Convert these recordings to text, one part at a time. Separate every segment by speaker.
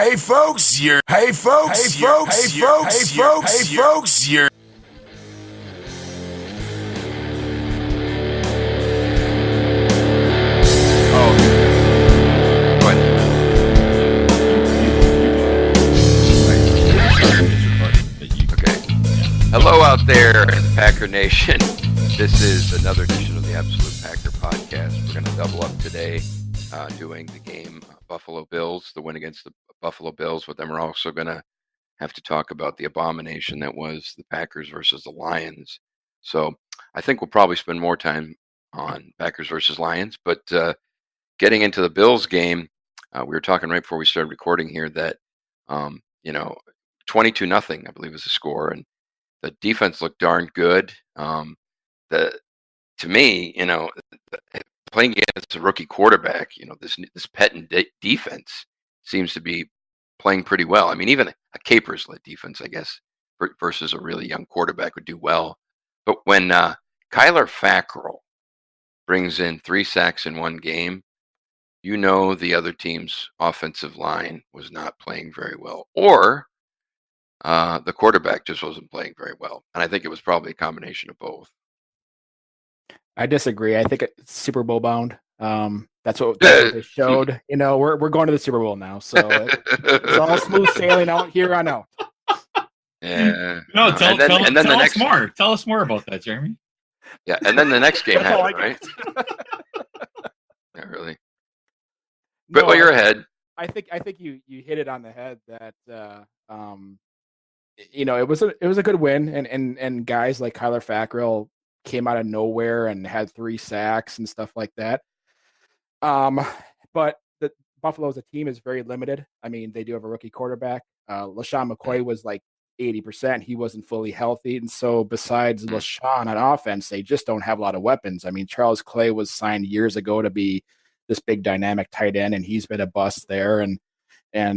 Speaker 1: Hey folks, you're. Hey folks, hey folks, hey folks, hey folks, hey folks, you're.
Speaker 2: Hello out there in Packer Nation. This is another edition of the Absolute Packer Podcast. We're going to double up today doing the game Buffalo Bills, the win against the Buffalo Bills. But then we're also going to have to talk about the abomination that was the Packers versus the Lions. So I think we'll probably spend more time on Packers versus Lions. But getting into the Bills game, we were talking right before we started recording here that, 22-0, I believe was the score. And the defense looked darn good. To me, playing against a rookie quarterback, this Pettine defense seems to be playing pretty well. I mean, even a Capers-led defense, I guess, versus a really young quarterback would do well. But when Kyler Fackrell brings in 3 sacks in one game, the other team's offensive line was not playing very well, or the quarterback just wasn't playing very well. And I think it was probably a combination of both.
Speaker 3: I disagree. I think it's Super Bowl bound. That's what they showed. We're going to the Super Bowl now, so it's all smooth sailing out here on out.
Speaker 2: Yeah.
Speaker 4: No, tell us more. Tell us more about that, Jeremy.
Speaker 2: Yeah, and then the next game happened, right? Yeah, really. But
Speaker 3: No,
Speaker 2: you're ahead.
Speaker 3: I think you hit it on the head that it was a good win, and guys like Kyler Fackrell came out of nowhere and had 3 sacks and stuff like that. But the Buffalo as a team is very limited. I mean, they do have a rookie quarterback. LaShawn McCoy was like 80%. He wasn't fully healthy. And so besides LaShawn on offense, they just don't have a lot of weapons. I mean, Charles Clay was signed years ago to be this big dynamic tight end, and he's been a bust there. And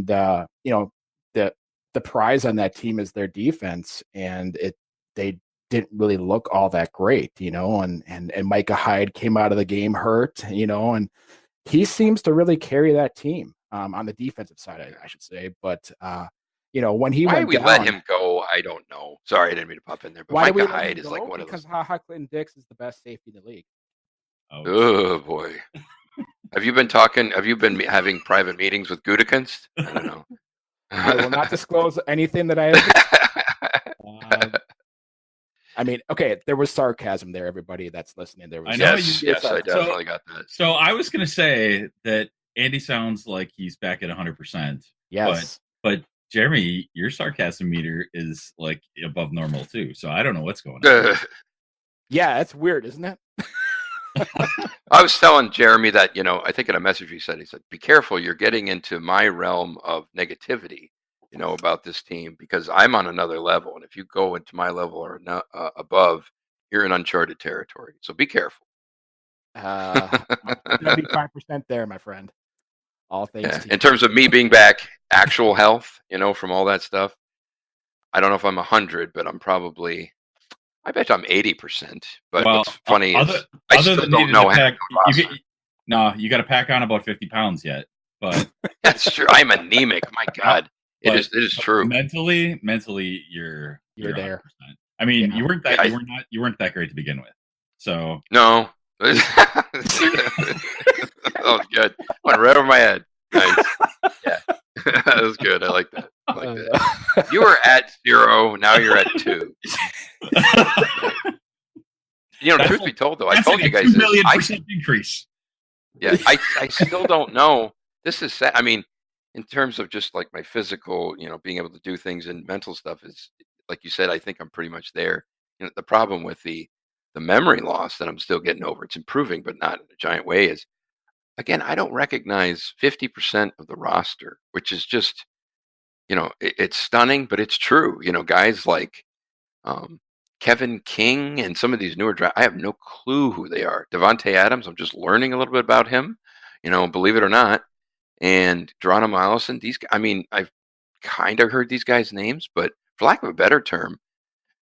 Speaker 3: the prize on that team is their defense, and they didn't really look all that great, and Micah Hyde came out of the game hurt, and he seems to really carry that team on the defensive side, I should say. But when he
Speaker 2: why we let him go, I don't know. Sorry, I didn't mean to pop in there. But
Speaker 3: why
Speaker 2: Micah Hyde is like one of those.
Speaker 3: Because Ha Clinton Dix is the best safety in the league.
Speaker 2: Oh boy. Have you been having private meetings with Gutekunst? I don't know.
Speaker 3: I will not disclose anything that I have. I mean, okay, there was sarcasm there, everybody that's listening. There was.
Speaker 2: Yes, I definitely got that.
Speaker 4: So I was going to say that Andy sounds like he's back at 100%.
Speaker 3: Yes.
Speaker 4: But Jeremy, your sarcasm meter is like above normal too. So I don't know what's going on.
Speaker 3: Yeah, that's weird, isn't it?
Speaker 2: I was telling Jeremy that, I think in a message he said, be careful, you're getting into my realm of negativity, about this team, because I'm on another level. And if you go into my level or above, you're in uncharted territory. So be careful.
Speaker 3: 75% there, my friend. All things.
Speaker 2: In terms of me being back, actual health, from all that stuff, I don't know if I'm 100, but I'm probably... I bet I'm 80%. But what's funny is I still don't know how
Speaker 4: you got to pack on about 50 pounds yet. But
Speaker 2: that's true. I'm anemic. My God, it is true.
Speaker 4: Mentally, you're
Speaker 3: there.
Speaker 4: I mean, you weren't that great to begin with. So
Speaker 2: no, that was good. Went right over my head. Nice. Yeah, that was good. I like that. You were at 0. Now you're at 2. Truth be told, though, I told you guys
Speaker 4: 2 million% increase.
Speaker 2: Yeah, I still don't know. This is sad. I mean, in terms of just like my physical, being able to do things and mental stuff is, like you said, I think I'm pretty much there. The problem with the memory loss that I'm still getting over, it's improving, but not in a giant way, is, again, I don't recognize 50% of the roster, which is just, it's stunning, but it's true. Guys like Kevin King and some of these newer I have no clue who they are. Devontae Adams, I'm just learning a little bit about him, believe it or not. And Geronimo Allison, these guys, I mean, I've kind of heard these guys' names, but for lack of a better term,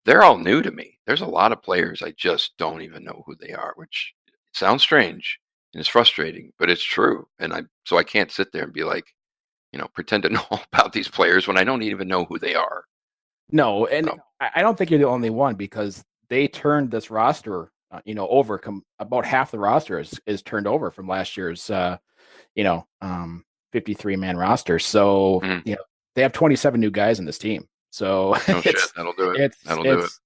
Speaker 2: they're all new to me. There's a lot of players I just don't even know who they are, which sounds strange and it's frustrating, but it's true. And so I can't sit there and be like, pretend to know all about these players when I don't even know who they are.
Speaker 3: No, and
Speaker 2: So.
Speaker 3: I don't think you're the only one, because they turned this roster, over. About half the roster is turned over from last year's, 53-man roster. So, they have 27 new guys in this team. So
Speaker 2: That'll do it.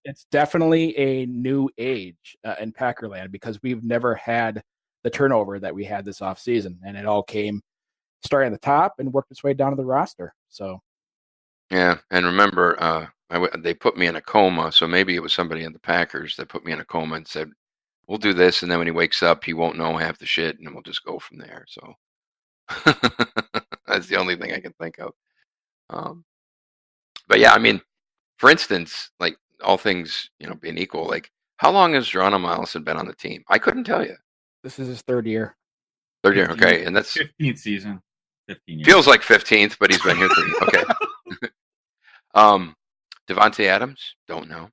Speaker 3: It's definitely a new age in Packerland, because we've never had the turnover that we had this offseason, and it all came starting at the top and worked its way down to the roster. So,
Speaker 2: yeah, and remember, they put me in a coma, so maybe it was somebody in the Packers that put me in a coma and said, "We'll do this," and then when he wakes up, he won't know half the shit, and then we'll just go from there. So that's the only thing I can think of. But yeah, I mean, for instance, like all things being equal, like how long has Geronimo Allison been on the team? I couldn't tell you.
Speaker 3: This is his third year.
Speaker 2: Third year, okay, and that's
Speaker 4: 15th season. 15 years.
Speaker 2: Feels like 15th, but he's been here 3. Okay. Devontae Adams, don't know.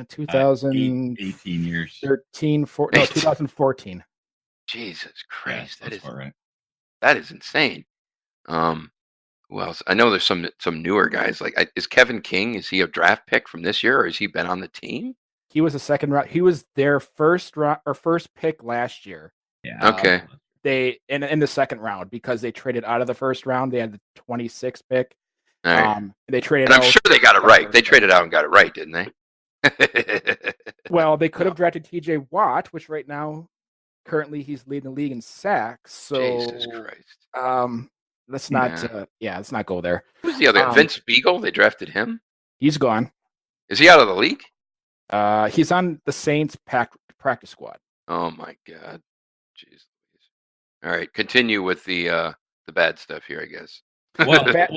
Speaker 3: 2018
Speaker 4: years.
Speaker 3: 2014.
Speaker 2: Jesus Christ,
Speaker 4: yeah, that's right.
Speaker 2: That is insane. Who else? I know there's some newer guys. Like, is Kevin King? Is he a draft pick from this year, or has he been on the team?
Speaker 3: He was a second round. He was their first pick last year.
Speaker 4: Yeah.
Speaker 2: Okay.
Speaker 3: They in the second round, because they traded out of the first round. They had the 26th pick.
Speaker 2: All right.
Speaker 3: They traded.
Speaker 2: And I'm sure they got it right. They traded out and got it right, didn't they?
Speaker 3: Well, they could have drafted T.J. Watt, which right now, currently, he's leading the league in sacks. So,
Speaker 2: Jesus Christ.
Speaker 3: Let's not. Let's not go there.
Speaker 2: Who's the other? Vince Beagle. They drafted him.
Speaker 3: He's gone.
Speaker 2: Is he out of the league?
Speaker 3: He's on the Saints practice squad.
Speaker 2: Oh my God. Jeez. All right, continue with the bad stuff here, I guess.
Speaker 4: Well, I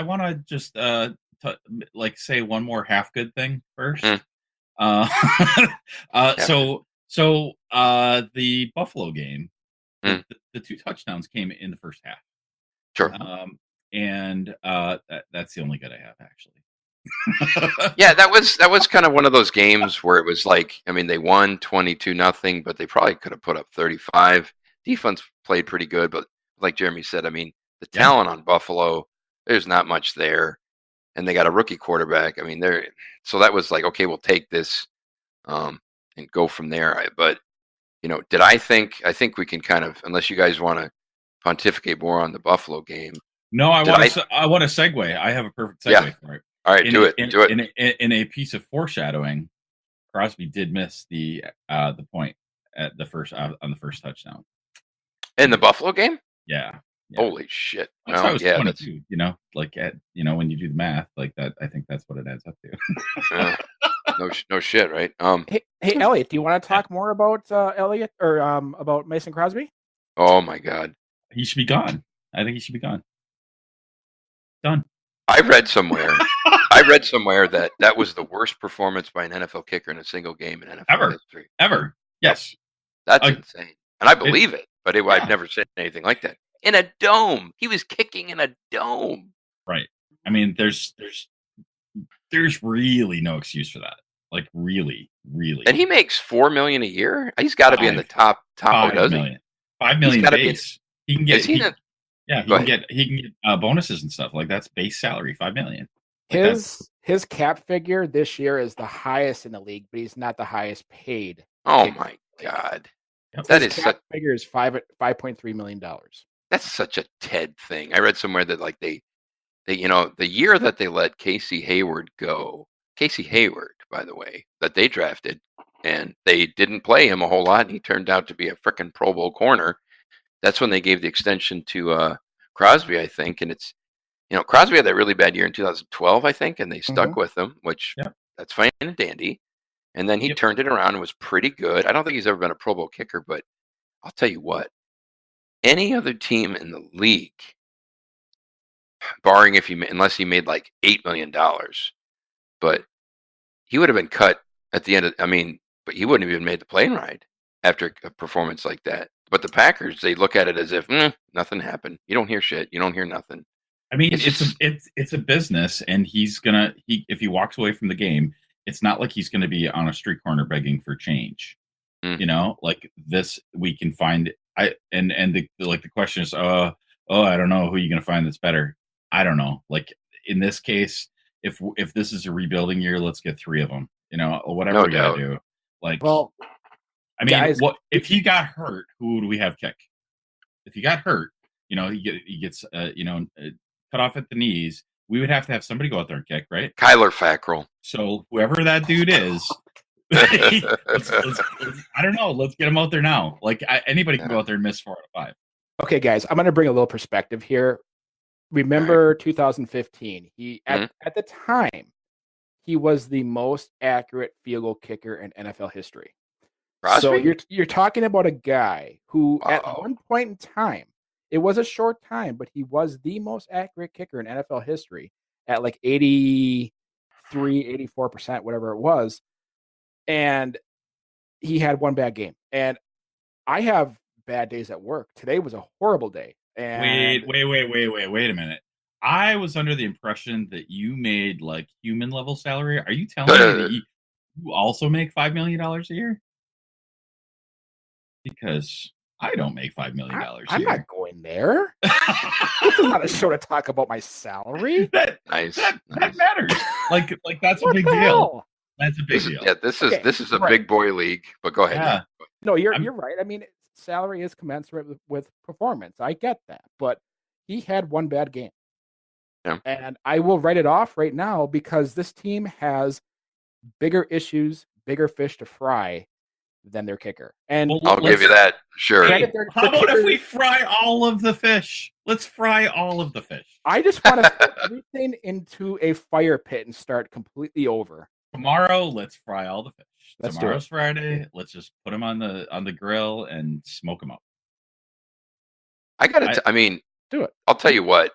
Speaker 4: want to just say one more half good thing first. The Buffalo game, the 2 touchdowns came in the first half.
Speaker 2: Sure.
Speaker 4: That's the only good I have, actually.
Speaker 2: Yeah, that was kind of one of those games where it was like, I mean, they won 22-0, but they probably could have put up 35. Defense played pretty good, but like Jeremy said, I mean, the talent on Buffalo, there's not much there, and they got a rookie quarterback. I mean, so that was like, okay, we'll take this and go from there. But did I think we can kind of, unless you guys want to pontificate more on the Buffalo game?
Speaker 4: No, I want to segue. I have a perfect segue for it.
Speaker 2: All right, do it.
Speaker 4: In a piece of foreshadowing, Crosby did miss the point at the first on the first touchdown
Speaker 2: in the Buffalo game.
Speaker 4: Yeah.
Speaker 2: Holy shit!
Speaker 4: Well, yeah, 22. When you do the math like that, I think that's what it adds up to.
Speaker 2: No shit, right?
Speaker 3: Hey, Elliot, do you want to talk more about Elliot or about Mason Crosby?
Speaker 2: Oh my God,
Speaker 4: he should be gone. I think he should be gone. Done.
Speaker 2: I read somewhere that was the worst performance by an NFL kicker in a single game in NFL history.
Speaker 4: Ever. Yes.
Speaker 2: That's insane. And I believe it, but I've never said anything like that. In a dome. He was kicking in a dome.
Speaker 4: Right. I mean, there's really no excuse for that. Like, really.
Speaker 2: And he makes $4 million a year? He's got to be in the top, doesn't he?
Speaker 4: $5 million base. He can get he can get bonuses and stuff. Like, that's base salary, $5 million.
Speaker 3: His cap figure this year is the highest in the league, but he's not the highest paid.
Speaker 2: Oh my God.
Speaker 3: His cap figure is $5.3 million.
Speaker 2: That's such a Ted thing. I read somewhere that like they the year that they let Casey Hayward go, Casey Hayward, by the way, that they drafted, and they didn't play him a whole lot, and he turned out to be a frickin' Pro Bowl corner. That's when they gave the extension to Crosby, I think, and it's Crosby had that really bad year in 2012, I think, and they stuck with him, which that's fine and dandy. And then he turned it around and was pretty good. I don't think he's ever been a Pro Bowl kicker, but I'll tell you what, any other team in the league, barring unless he made like $8 million, but he would have been cut at the end of, but he wouldn't have even made the plane ride after a performance like that. But the Packers, they look at it as if nothing happened. You don't hear shit. You don't hear nothing.
Speaker 4: I mean, it's a business, and if he walks away from the game, it's not like he's gonna be on a street corner begging for change. Like this, we can find. the question is, I don't know who you're going to find that's better. I don't know. Like in this case, if this is a rebuilding year, let's get 3 of them. Or whatever we got to do. Like,
Speaker 3: well,
Speaker 4: I mean, guys, if he got hurt? Who would we have kick? If he got hurt, he gets cut off at the knees. We would have to have somebody go out there and kick, right?
Speaker 2: Kyler Fackrell.
Speaker 4: So whoever that dude is, I don't know. Let's get him out there now. Like anybody can go out there and miss 4 out of 5.
Speaker 3: Okay, guys, I'm going to bring a little perspective here. Remember 2015? He at the time he was the most accurate field goal kicker in NFL history.
Speaker 2: Crosby?
Speaker 3: So you're talking about a guy who at one point in time, it was a short time, but he was the most accurate kicker in NFL history at like 84%, whatever it was. And he had one bad game. And I have bad days at work. Today was a horrible day. And
Speaker 4: wait a minute. I was under the impression that you made like human level salary. Are you telling me that you also make $5 million a year? Because I don't make $5 million a year.
Speaker 3: I'm not going there. This is not a show to talk about my salary.
Speaker 4: That matters. Like that's a big deal. That's a big deal.
Speaker 2: Yeah, this is a big boy league. But go ahead.
Speaker 4: Yeah.
Speaker 3: No, you're right. I mean, salary is commensurate with performance. I get that, but he had one bad game, and I will write it off right now because this team has bigger issues, bigger fish to fry than their kicker. And
Speaker 2: I'll give you that. Sure.
Speaker 4: How about if we fry all of the fish? Let's fry all of the fish.
Speaker 3: I just want to put everything into a fire pit and start completely over.
Speaker 4: Tomorrow, let's fry all the fish.
Speaker 3: Tomorrow's
Speaker 4: Friday. Let's just put them on the grill and smoke them up.
Speaker 2: I mean,
Speaker 3: do it.
Speaker 2: I'll tell you what.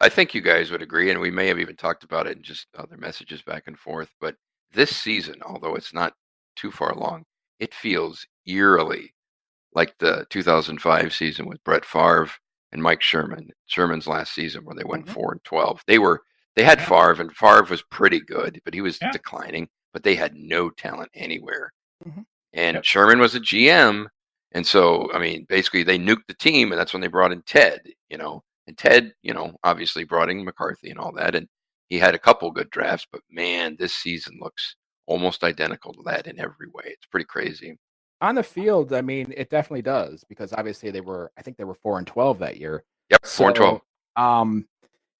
Speaker 2: I think you guys would agree, and we may have even talked about it in just other messages back and forth. But this season, although it's not too far along, it feels eerily like the 2005 season with Brett Favre and Mike Sherman. Sherman's last season where they went 4-12. They had Favre, and Favre was pretty good, but he was declining. But they had no talent anywhere. And Sherman was a GM, and so I mean, basically they nuked the team, and that's when they brought in Ted. And Ted, obviously brought in McCarthy and all that, and he had a couple good drafts. But man, this season looks almost identical to that in every way. It's pretty crazy.
Speaker 3: On the field, I mean, it definitely does because obviously I think they were 4-12 that year.
Speaker 2: Yep, 4-12.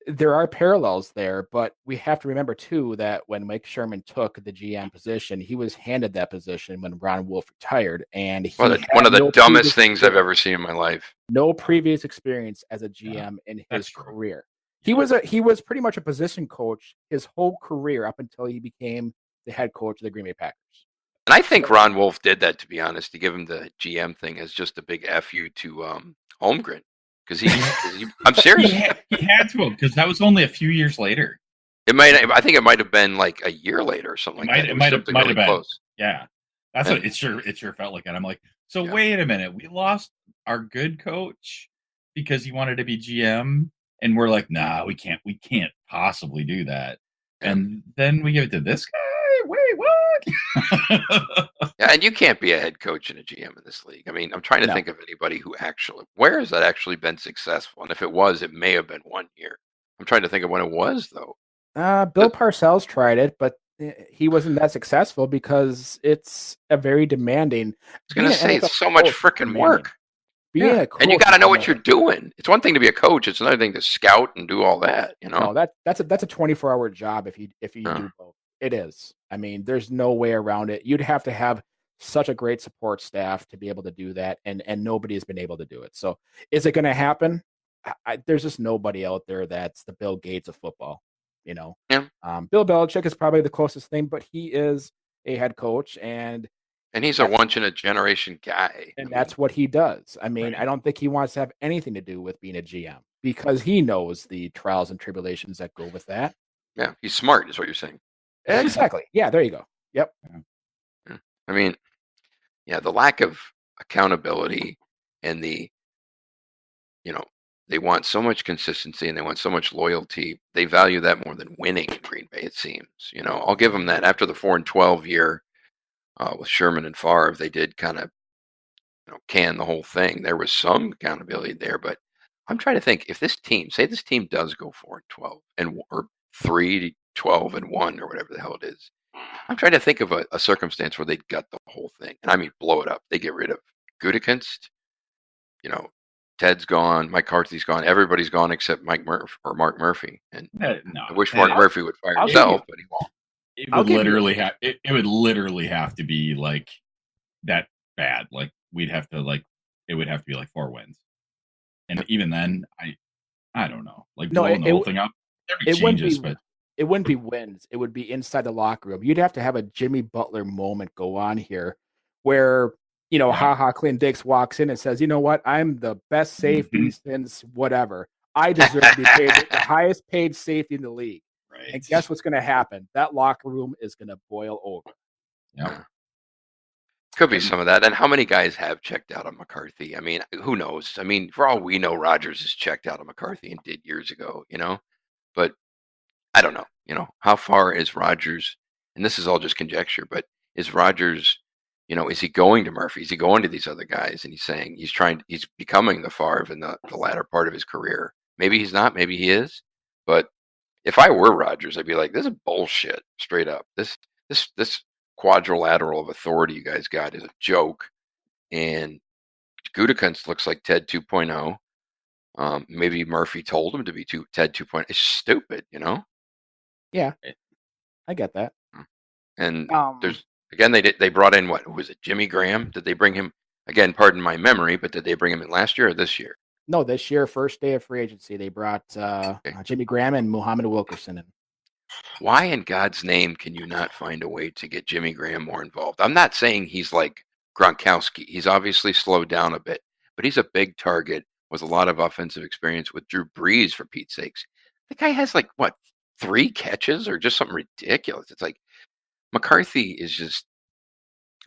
Speaker 3: There are parallels there, but we have to remember too that when Mike Sherman took the GM position, he was handed that position when Ron Wolf retired, and
Speaker 2: one of the dumbest things I've ever seen in my life.
Speaker 3: No previous experience as a GM in his career. He was pretty much a position coach his whole career up until he became the head coach of the Green Bay Packers.
Speaker 2: And I think Ron Wolf did that, to be honest, to give him the GM thing as just a big FU to Holmgren. Because I'm serious.
Speaker 4: He had to have, because that was only a few years later.
Speaker 2: I think it might have been like a year later or something like that.
Speaker 4: It might have been close. Yeah, that's what it sure felt like. And I'm like, wait a minute, we lost our good coach because he wanted to be GM, and we're like, nah, we can't possibly do that. And then we give it to this guy. Wait, what?
Speaker 2: Yeah, and you can't be a head coach and a GM in this league. I mean, I'm trying to think of anybody where has that actually been successful? And if it was, it may have been 1 year. I'm trying to think of when it was, though.
Speaker 3: Bill Parcells tried it, but he wasn't that successful because it's a very demanding.
Speaker 2: I was going to say, it's so much freaking work.
Speaker 3: And
Speaker 2: you got to know what you're doing. It's one thing to be a coach; it's another thing to scout and do all that.
Speaker 3: No, that's a 24-hour job if you do both. It is. I mean, there's no way around it. You'd have to have such a great support staff to be able to do that, and nobody has been able to do it. So, is it going to happen? There's just nobody out there that's the Bill Gates of football. Bill Belichick is probably the closest thing, but he is a head coach, and
Speaker 2: he's a once in a generation guy.
Speaker 3: And that's what he does. I mean, I don't think he wants to have anything to do with being a GM because he knows the trials and tribulations that go with that.
Speaker 2: Yeah, he's smart, is what you're saying.
Speaker 3: Exactly. Yeah, there you go. Yep.
Speaker 2: I mean, the lack of accountability and they want so much consistency and they want so much loyalty. They value that more than winning in Green Bay, it seems. I'll give them that. After the 4-12 year with Sherman and Favre, they did kind of can the whole thing. There was some accountability there, but I'm trying to think if this team, say this team does go 4-12 or 3-12-1 or whatever the hell it is. I'm trying to think of a circumstance where they gut the whole thing, and I mean blow it up. They get rid of Gutekunst, Ted's gone, Mike Carthy's gone, everybody's gone except Mark Murphy. And
Speaker 4: no,
Speaker 2: I wish Mark Murphy would fire himself, but he won't.
Speaker 4: It would literally have to be like that bad. Like it would have to be like 4 wins, and even then, I don't know. Like blowing the whole thing up, there'd be changes, but
Speaker 3: it wouldn't be wins. It would be inside the locker room. You'd have to have a Jimmy Butler moment go on here, where Clint Dix walks in and says, "You know what? I'm the best safety since whatever. I deserve to be paid the highest paid safety in the league."
Speaker 4: Right.
Speaker 3: And guess what's going to happen? That locker room is going to boil over.
Speaker 4: Yeah.
Speaker 2: Could be some of that. And how many guys have checked out on McCarthy? I mean, who knows? I mean, for all we know, Rodgers has checked out on McCarthy and did years ago, But I don't know. How far is Rodgers? And this is all just conjecture, but is Rodgers, is he going to Murphy? Is he going to these other guys? And he's saying he's becoming the Favre in the latter part of his career. Maybe he's not, maybe he is. But if I were Rodgers, I'd be like, this is bullshit, straight up. This quadrilateral of authority you guys got is a joke. And Gutekunst looks like Ted 2.0. Maybe Murphy told him to be Ted 2.0. It's stupid,
Speaker 3: Yeah, I get that.
Speaker 2: And there's again they brought in what was it, Jimmy Graham? Did they bring him again? Pardon my memory, but did they bring him in last year or this year?
Speaker 3: No, this year, first day of free agency, they brought Jimmy Graham and Muhammad Wilkerson in.
Speaker 2: Why in God's name can you not find a way to get Jimmy Graham more involved? I'm not saying he's like Gronkowski. He's obviously slowed down a bit, but he's a big target with a lot of offensive experience with Drew Brees, for Pete's sakes. The guy has 3 catches or just something ridiculous. It's like McCarthy is just,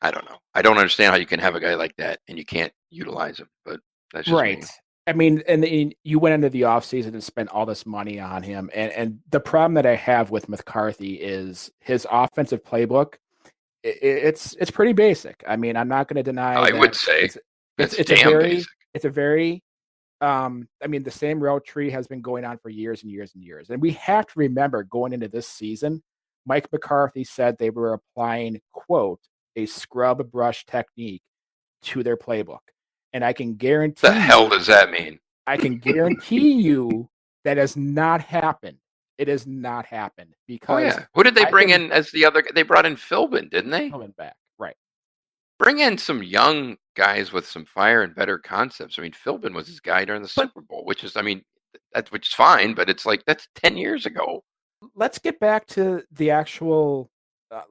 Speaker 2: I don't know. I don't understand how you can have a guy like that and you can't utilize him, but that's just
Speaker 3: right.
Speaker 2: me.
Speaker 3: I mean, and you went into the offseason and spent all this money on him. And the problem that I have with McCarthy is his offensive playbook. It's pretty basic. I mean, I'm not going to deny.
Speaker 2: I would say it's damn basic.
Speaker 3: It's a very, I mean, the same route tree has been going on for years and years and years. And we have to remember going into this season, Mike McCarthy said they were applying, quote, a scrub brush technique to their playbook. And I can guarantee.
Speaker 2: The hell does that mean?
Speaker 3: I can guarantee you that has not happened. It has not happened because.
Speaker 2: Who did they bring in as the other? They brought in Philbin, didn't they?
Speaker 3: Coming back, right?
Speaker 2: Bring in some young guys with some fire and better concepts. I mean, Philbin was his guy during the Super Bowl, which is fine, but it's like that's 10 years ago.
Speaker 3: Let's get back to the actual.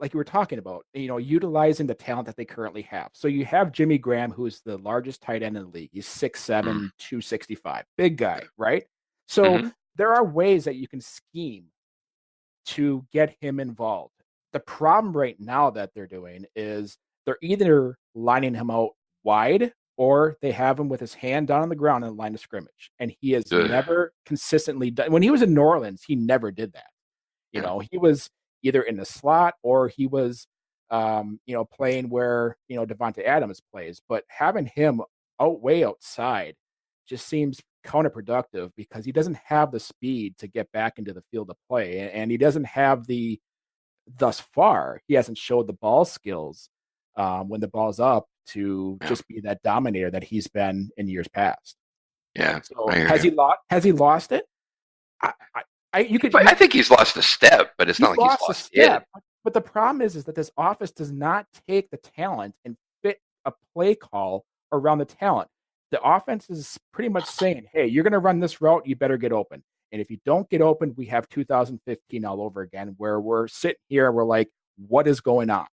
Speaker 3: Like you were talking about, utilizing the talent that they currently have. So you have Jimmy Graham, who's the largest tight end in the league. He's 6'7", 265, big guy, right? So there are ways that you can scheme to get him involved. The problem right now that they're doing is they're either lining him out wide or they have him with his hand down on the ground in the line of scrimmage. And he has never consistently done. When he was in New Orleans, he never did that. He was either in the slot or he was, playing where, Devontae Adams plays. But having him way outside just seems counterproductive because he doesn't have the speed to get back into the field of play. And he doesn't have thus far, he hasn't showed the ball skills when the ball's up to just be that dominator that he's been in years past.
Speaker 2: Yeah.
Speaker 3: So has he lost it? I
Speaker 2: think he's lost a step, but it's not like he's lost it.
Speaker 3: But the problem is that this office does not take the talent and fit a play call around the talent. The offense is pretty much saying, hey, you're going to run this route, you better get open. And if you don't get open, we have 2015 all over again, where we're sitting here and we're like, what is going on?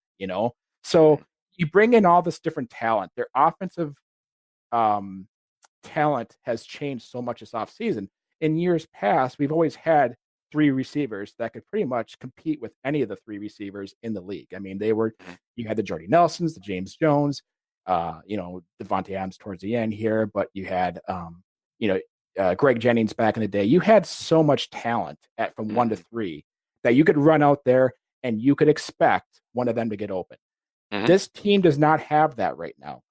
Speaker 3: So you bring in all this different talent. Their offensive talent has changed so much this offseason. In years past, we've always had 3 receivers that could pretty much compete with any of the 3 receivers in the league. I mean, you had the Jordy Nelsons, the James Jones, Devontae Adams towards the end here, but you had, Greg Jennings back in the day. You had so much talent from 1 to 3 that you could run out there and you could expect one of them to get open. This team does not have that right now.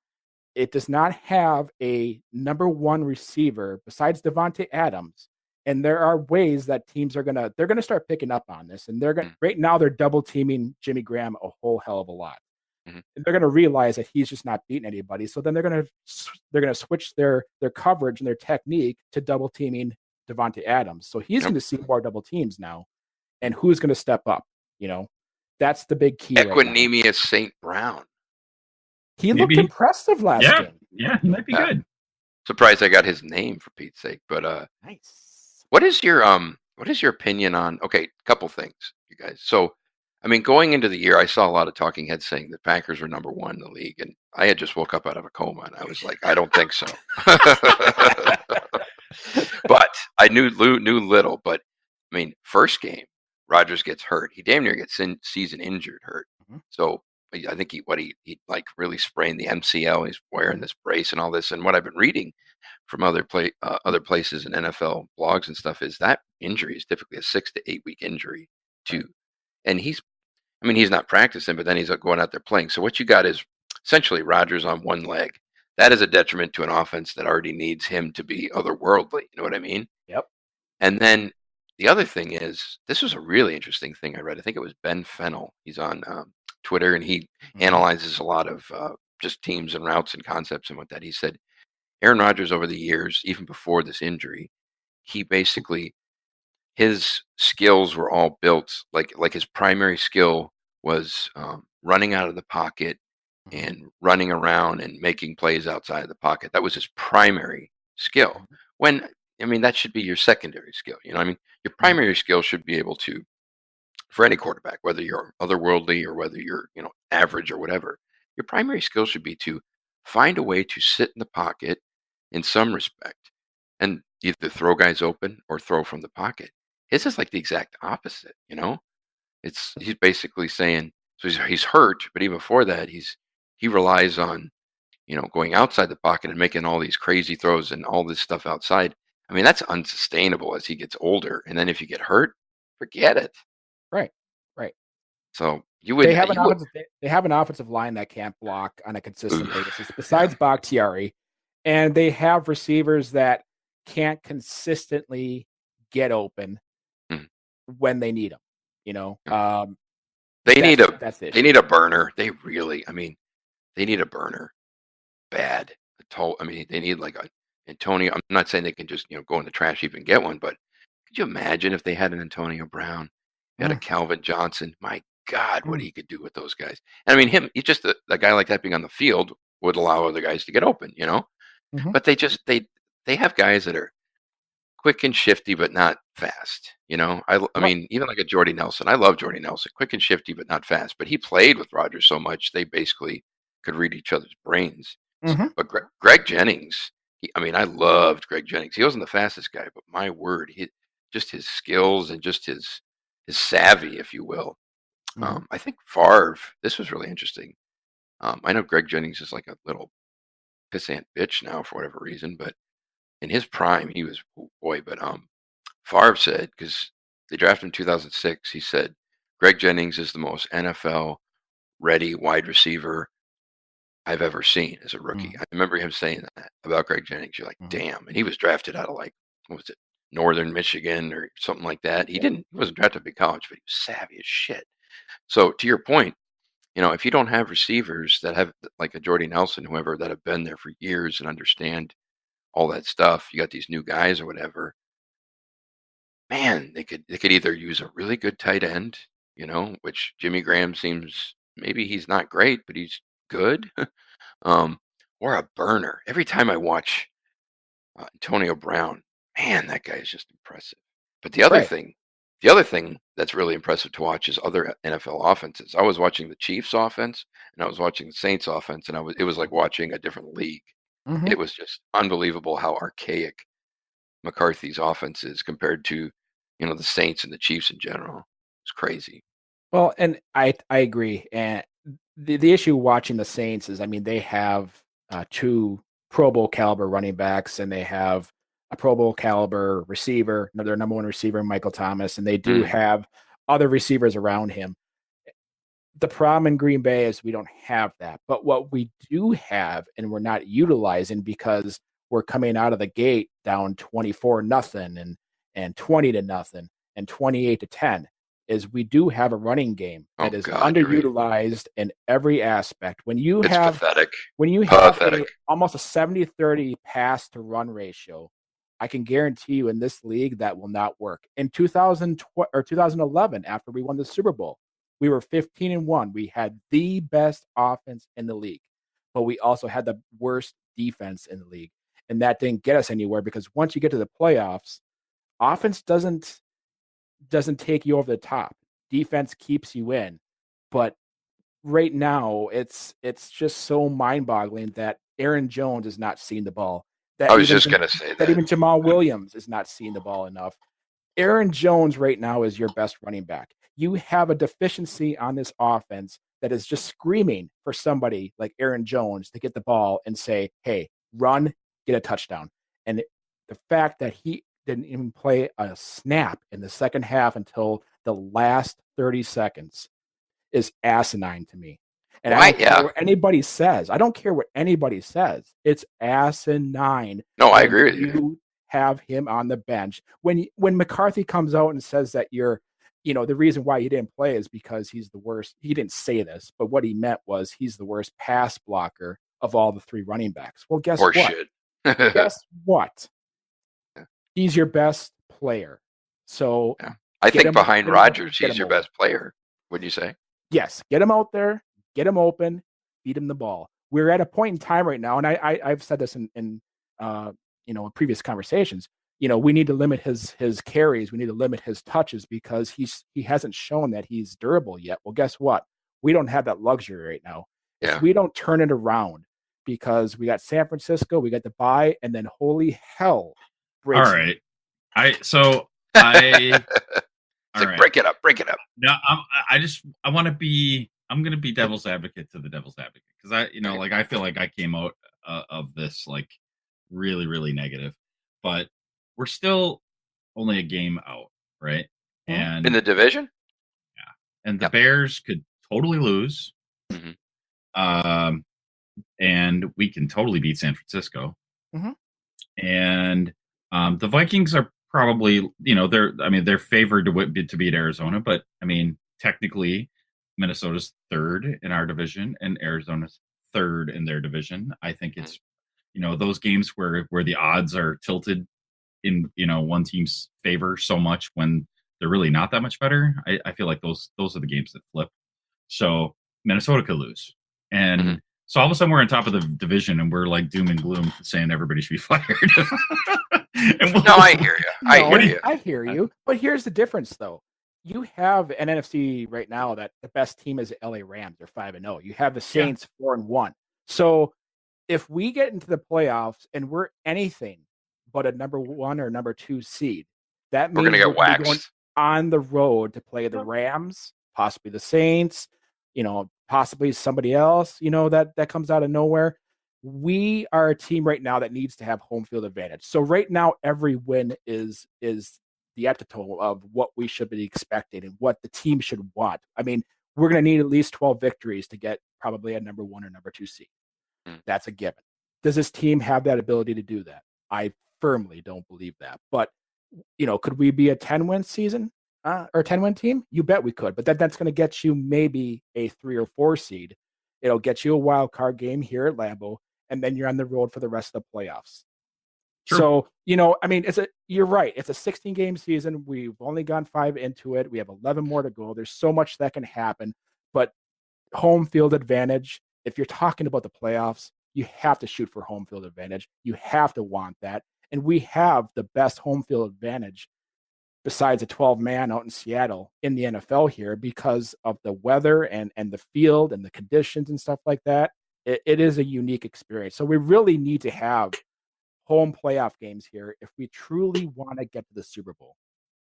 Speaker 3: it does not have a number one receiver besides Devontae Adams. And there are ways that teams are they're gonna start picking up on this. And right now they're double teaming Jimmy Graham a whole hell of a lot. And they're gonna realize that he's just not beating anybody. So then they're gonna switch their coverage and their technique to double teaming Devontae Adams. So he's gonna see more double teams now. And who's gonna step up? That's the big key.
Speaker 2: Equanimeous right St. Brown.
Speaker 3: He looked impressive last game.
Speaker 4: Yeah, he might be good.
Speaker 2: Surprised I got his name for Pete's sake. But
Speaker 3: nice.
Speaker 2: What is your opinion on? Okay, couple things, you guys. So, I mean, going into the year, I saw a lot of talking heads saying the Packers were number one in the league, and I had just woke up out of a coma, and I was like, I don't think so. But I knew little. But I mean, first game, Rodgers gets hurt. He damn near gets season injured hurt. So I think he like really sprained the MCL. He's wearing this brace and all this. And what I've been reading from other places in NFL blogs and stuff is that injury is typically a 6 to 8 week injury too. And he's not practicing, but then he's going out there playing. So what you got is essentially Rodgers on one leg. That is a detriment to an offense that already needs him to be otherworldly. You know what I mean?
Speaker 3: Yep.
Speaker 2: And then the other thing is, this was a really interesting thing I read. I think it was Ben Fennell. He's on Twitter, and he analyzes a lot of just teams and routes and concepts and what that. He said Aaron Rodgers over the years, even before this injury, he basically, his skills were all built, like his primary skill was running out of the pocket and running around and making plays outside of the pocket. That was his primary skill. When, I mean, that should be your secondary skill. You know, I mean, your primary skill should be able to, for any quarterback, whether you're otherworldly or whether you're, average or whatever, your primary skill should be to find a way to sit in the pocket in some respect and either throw guys open or throw from the pocket. His is like the exact opposite, he's basically saying, so he's hurt, but even before that, he relies on, going outside the pocket and making all these crazy throws and all this stuff outside. I mean, that's unsustainable as he gets older. And then if you get hurt, forget it.
Speaker 3: Right.
Speaker 2: So they
Speaker 3: have an offensive line that can't block on a consistent basis besides Bakhtiari, and they have receivers that can't consistently get open when they need them.
Speaker 2: They need a burner. They need a burner bad. They need like a Antonio. I'm not saying they can just go in the trash heap and get one, but could you imagine if they had an Antonio Brown, had a Calvin Johnson? My God, what he could do with those guys. And I mean, he's just a guy like that being on the field would allow other guys to get open, But they have guys that are quick and shifty, but not fast. I mean, even like a Jordy Nelson. I love Jordy Nelson, quick and shifty, but not fast. But he played with Rodgers so much they basically could read each other's brains. But Greg Jennings, I loved Greg Jennings. He wasn't the fastest guy, but my word, just his skills and just his savvy, if you will. I think Favre, this was really interesting. I know Greg Jennings is like a little pissant bitch now for whatever reason, but in his prime, he was, but Favre said, because they drafted him in 2006, he said, Greg Jennings is the most NFL ready wide receiver I've ever seen as a rookie. I remember him saying that about Greg Jennings. You're like, damn. And he was drafted out of what was it, Northern Michigan or something like that. He wasn't drafted to big college, but he was savvy as shit. So to your point, if you don't have receivers that have like a Jordy Nelson, whoever, that have been there for years and understand all that stuff, you got these new guys or whatever, man, they could either use a really good tight end, which Jimmy Graham seems, maybe he's not great, but he's good, or a burner. Every time I watch Antonio Brown, man, that guy is just impressive. But the other thing that's really impressive to watch is other NFL offenses. I was watching the Chiefs offense and I was watching the Saints offense, and it was like watching a different league. It was just unbelievable how archaic McCarthy's offense is compared to, the Saints and the Chiefs in general. It's crazy.
Speaker 3: Well, and I agree. And the issue watching the Saints is, they have 2 Pro Bowl caliber running backs, and they have a Pro Bowl caliber receiver, their number one receiver, Michael Thomas, and they do have other receivers around him. The problem in Green Bay is we don't have that. But what we do have, and we're not utilizing because we're coming out of the gate down 24-0 and 20-0 and 28-10, is we do have a running game that is underutilized in every aspect. When you
Speaker 2: it's
Speaker 3: have
Speaker 2: pathetic.
Speaker 3: When you have almost a 70-30 pass to run ratio, I can guarantee you in this league that will not work. In 2011, after we won the Super Bowl, we were 15-1. We had the best offense in the league, but we also had the worst defense in the league. And that didn't get us anywhere because once you get to the playoffs, offense doesn't take you over the top. Defense keeps you in. But right now, it's just so mind-boggling that Aaron Jones is not seeing the ball.
Speaker 2: I was just going to say that.
Speaker 3: Even Jamal Williams is not seeing the ball enough. Aaron Jones right now is your best running back. You have a deficiency on this offense that is just screaming for somebody like Aaron Jones to get the ball and say, hey, run, get a touchdown. And the fact that he didn't even play a snap in the second half until the last 30 seconds is asinine to me. And I don't care what anybody says. I don't care what anybody says. It's asinine.
Speaker 2: No, I agree with you.
Speaker 3: Have him on the bench. When McCarthy comes out and says that the reason why he didn't play is because he's the worst. He didn't say this, but what he meant was he's the worst pass blocker of all the three running backs. Well, guess what? Guess what? He's your best player. So
Speaker 2: I think behind Rodgers, he's your best player. Wouldn't you say?
Speaker 3: Yes. Get him out there, get him open, feed him the ball. We're at a point in time right now, and I've said this in previous conversations. We need to limit his carries. We need to limit his touches because he hasn't shown that he's durable yet. Well, guess what? We don't have that luxury right now.
Speaker 2: Yeah.
Speaker 3: If we don't turn it around because we got San Francisco, we got the bye, and then holy hell.
Speaker 4: All right. Break it up. No, I'm going to be devil's advocate to the devil's advocate because I feel like I came out of this like really, really negative, but we're still only a game out, right? And
Speaker 2: in the division,
Speaker 4: and the Bears could totally lose, and we can totally beat San Francisco, and the Vikings are probably, they're favored to beat Arizona, but I mean, technically, Minnesota's third in our division and Arizona's third in their division. I think it's, those games where the odds are tilted in, one team's favor so much when they're really not that much better. I feel like those are the games that flip. So Minnesota could lose. And so all of a sudden we're on top of the division and we're like doom and gloom saying everybody should be fired.
Speaker 2: No, I hear you.
Speaker 3: I hear you. But here's the difference, though. You have an NFC right now that the best team is the LA Rams. They're 5-0. You have the Saints 4-1. So if we get into the playoffs and we're anything but a number 1 or number 2 seed, that means
Speaker 2: we're going to get waxed.
Speaker 3: Going on the road to play the Rams, possibly the Saints, possibly somebody else, that comes out of nowhere. We are a team right now that needs to have home field advantage. So right now, every win is the epitome of what we should be expecting and what the team should want. I mean, we're going to need at least 12 victories to get probably a number 1 or number 2 seed. That's a given. Does this team have that ability to do that? I firmly don't believe that. But, could we be a 10-win season or a 10-win team? You bet we could. But that's going to get you maybe a 3 or 4 seed. It'll get you a wild card game here at Lambeau, and then you're on the road for the rest of the playoffs. True. So, you're right. It's a 16-game season. We've only gone 5 into it. We have 11 more to go. There's so much that can happen. But home field advantage, if you're talking about the playoffs, you have to shoot for home field advantage. You have to want that. And we have the best home field advantage besides a 12-man out in Seattle in the NFL here because of the weather and the field and the conditions and stuff like that. It is a unique experience. So we really need to have home playoff games here if we truly want to get to the Super Bowl.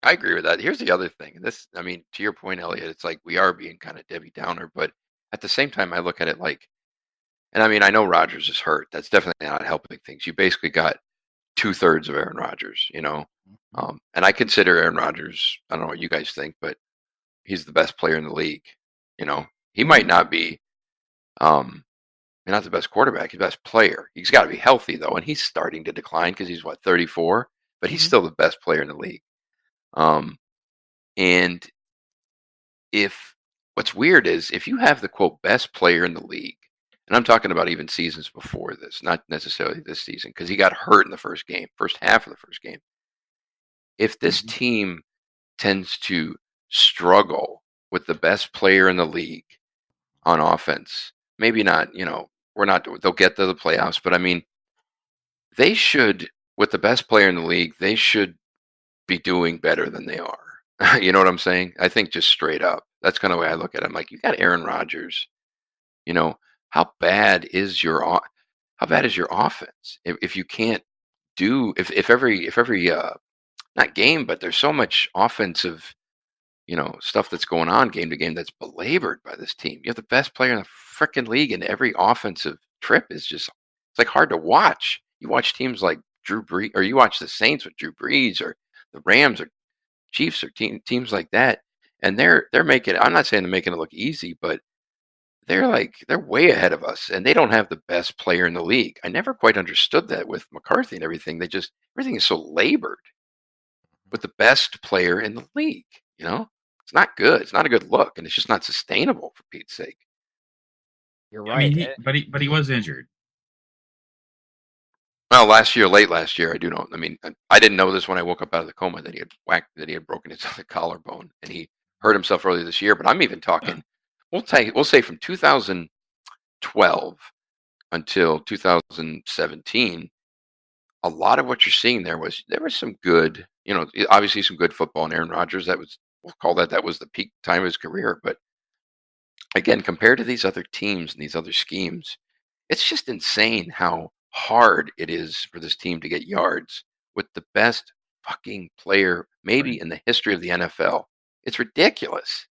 Speaker 2: I agree with that. Here's the other thing. To your point, Elliot, it's like we are being kind of Debbie Downer, but at the same time, I look at it like, and I know Rodgers is hurt. That's definitely not helping things. You basically got 2/3 of Aaron Rodgers, and I consider Aaron Rodgers, I don't know what you guys think, but he's the best player in the league, He might not be, not the best quarterback, he's the best player. He's got to be healthy though, and he's starting to decline because he's 34, but he's still the best player in the league. And if what's weird is if you have the quote best player in the league, and I'm talking about even seasons before this, not necessarily this season, because he got hurt in the first half of the first game. If this team tends to struggle with the best player in the league on offense, maybe not, they'll get to the playoffs, but I mean, they should, with the best player in the league, they should be doing better than they are. You know what I'm saying? I think just straight up, that's kind of the way I look at it. I'm like, you got Aaron Rodgers, how bad is your offense? If you can't if every not game, but there's so much offensive, stuff that's going on game to game that's belabored by this team. You have the best player in the freaking league, and every offensive trip is just, it's like hard to watch. You watch teams like Drew Brees, or you watch the Saints with Drew Brees, or the Rams or Chiefs or teams like that, and they're making it. I'm not saying they're making it look easy, but they're way ahead of us, and they don't have the best player in the league. I never quite understood that with McCarthy and everything. Everything is so labored with the best player in the league. It's not good. It's not a good look, and it's just not sustainable, for Pete's sake.
Speaker 3: You're right.
Speaker 4: I mean, but he was injured.
Speaker 2: Well, late last year, I do know. I mean, I didn't know this when I woke up out of the coma that he had broken his other collarbone, and he hurt himself earlier this year. But I'm even talking. We'll say from 2012 until 2017, a lot of what you're seeing there was some good, obviously some good football. And Aaron Rodgers, we'll call that was the peak time of his career. But again, compared to these other teams and these other schemes, it's just insane how hard it is for this team to get yards with the best fucking player maybe in the history of the NFL. It's ridiculous.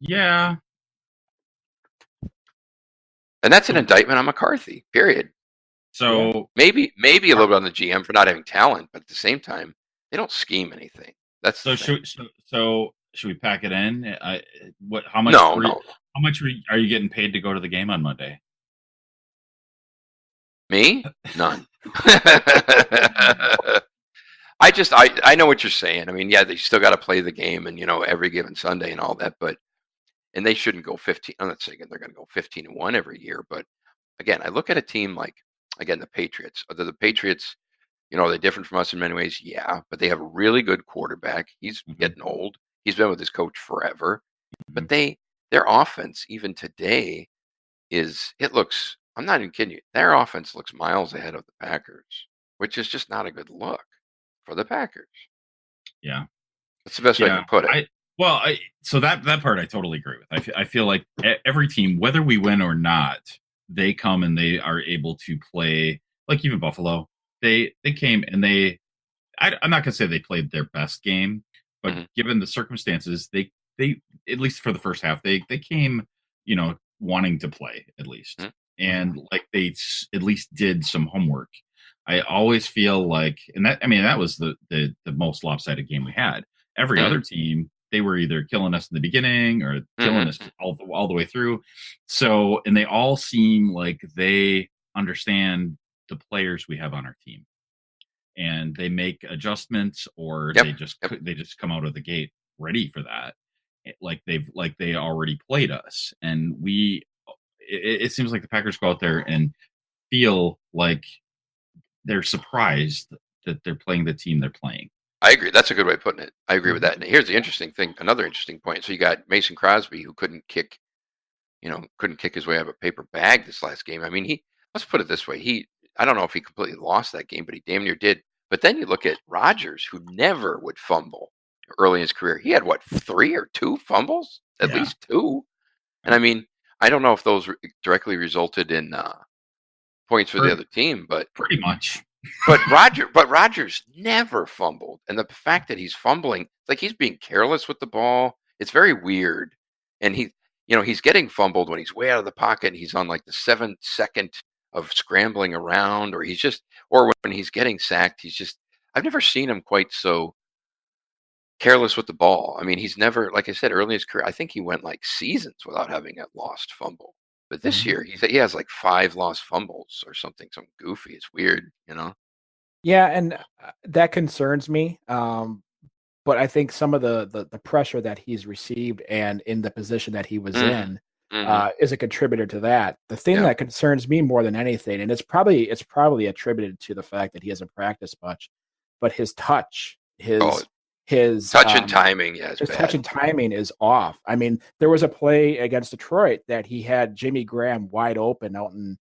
Speaker 4: Yeah.
Speaker 2: And that's an indictment on McCarthy, period.
Speaker 4: So
Speaker 2: maybe a little bit on the GM for not having talent, but at the same time, they don't scheme anything. That's
Speaker 4: so. Should we pack it in? How much?
Speaker 2: No.
Speaker 4: How much are you getting paid to go to the game on Monday?
Speaker 2: Me? None. I know what you're saying. I mean, yeah, they still got to play the game, and every given Sunday and all that, and they shouldn't go 15. I'm not saying they're going to go 15-1 every year, but again, I look at a team like, again, the Patriots. Are the Patriots, are they different from us in many ways? Yeah, but they have a really good quarterback. He's getting old. He's been with his coach forever. But their offense, even today, I'm not even kidding you. Their offense looks miles ahead of the Packers, which is just not a good look for the Packers.
Speaker 4: Yeah.
Speaker 2: That's the best way to put it.
Speaker 4: So that part I totally agree with. I feel like every team, whether we win or not, they come and they are able to play, like even Buffalo. They came and I'm not going to say they played their best game, but given the circumstances, they at least for the first half, they came, wanting to play at least. And like they at least did some homework. I always feel like, and that was the most lopsided game we had. Every other team, they were either killing us in the beginning or killing us all the way through. So, and they all seem like they understand the players we have on our team, and they make adjustments, or they just come out of the gate ready for that, like they already played us. And it seems like the Packers go out there and feel like they're surprised that they're playing the team they're playing.
Speaker 2: I agree. That's a good way of putting it. I agree with that. And here's the interesting thing, another interesting point. So you got Mason Crosby, who couldn't kick his way out of a paper bag this last game. I mean, let's put it this way. I don't know if he completely lost that game, but he damn near did. But then you look at Rodgers, who never would fumble early in his career. He had 3 or 2 fumbles, at least 2. And I mean, I don't know if those directly resulted in points for the other team, but
Speaker 4: pretty much.
Speaker 2: But Rodgers never fumbled, and the fact that he's fumbling, it's like he's being careless with the ball. It's very weird, and he's getting fumbled when he's way out of the pocket. And he's on like the 7th second of scrambling around, or when he's getting sacked, I've never seen him quite so careless with the ball. I mean, he's never, like I said, early in his career, I think he went like seasons without having a lost fumble. But this year, he has like 5 lost fumbles or something goofy. It's weird, you know?
Speaker 3: Yeah, and that concerns me. But I think some of the pressure that he's received and in the position that he was in is a contributor to that. The thing that concerns me more than anything, and it's probably attributed to the fact that he hasn't practiced much, but his touch, his
Speaker 2: touch and timing,
Speaker 3: his touch and timing is off. I mean, there was a play against Detroit that he had Jimmy Graham wide open out in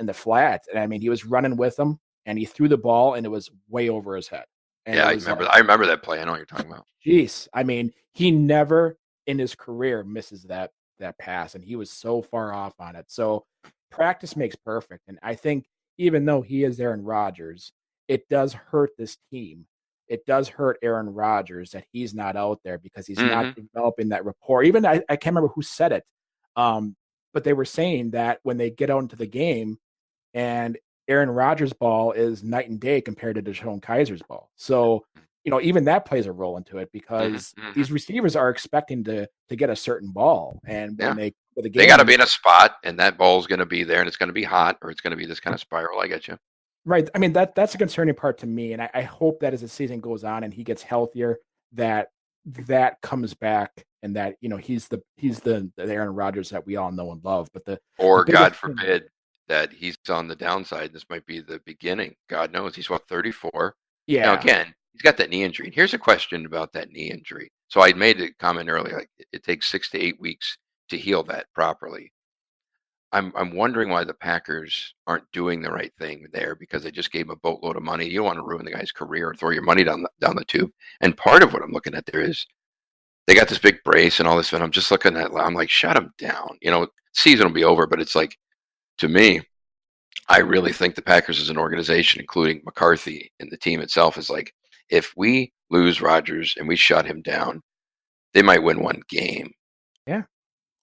Speaker 3: the flat, and I mean, he was running with him, and he threw the ball, and it was way over his head. And
Speaker 2: I remember. I remember that play. I know what you're talking about.
Speaker 3: Jeez, I mean, he never in his career misses that pass, and he was so far off on it. So practice makes perfect, and I think even though he is Aaron Rodgers, it does hurt this team. It does hurt Aaron Rodgers that he's not out there because he's not developing that rapport. Even I can't remember who said it, but they were saying that when they get out into the game and Aaron Rodgers' ball is night and day compared to DeShone Kizer's ball. So, even that plays a role into it because these receivers are expecting to get a certain ball. And when they
Speaker 2: got to be in a spot, and that ball is going to be there, and it's going to be hot, or it's going to be this kind of spiral. I get you.
Speaker 3: Right. I mean, that's a concerning part to me. And I hope that as the season goes on and he gets healthier, that comes back and that, he's the Aaron Rodgers that we all know and love. But
Speaker 2: God forbid that he's on the downside. This might be the beginning. God knows. He's 34.
Speaker 3: Yeah.
Speaker 2: Now, again, he's got that knee injury. And here's a question about that knee injury. So I made a comment earlier, like it takes 6 to 8 weeks to heal that properly. I'm wondering why the Packers aren't doing the right thing there because they just gave him a boatload of money. You don't want to ruin the guy's career or throw your money down the tube. And part of what I'm looking at there is they got this big brace and all this, and I'm just looking at, I'm like, shut him down. Season will be over, but it's like, to me, I really think the Packers as an organization, including McCarthy and the team itself, is like, if we lose Rodgers and we shut him down, they might win one game.
Speaker 3: Yeah.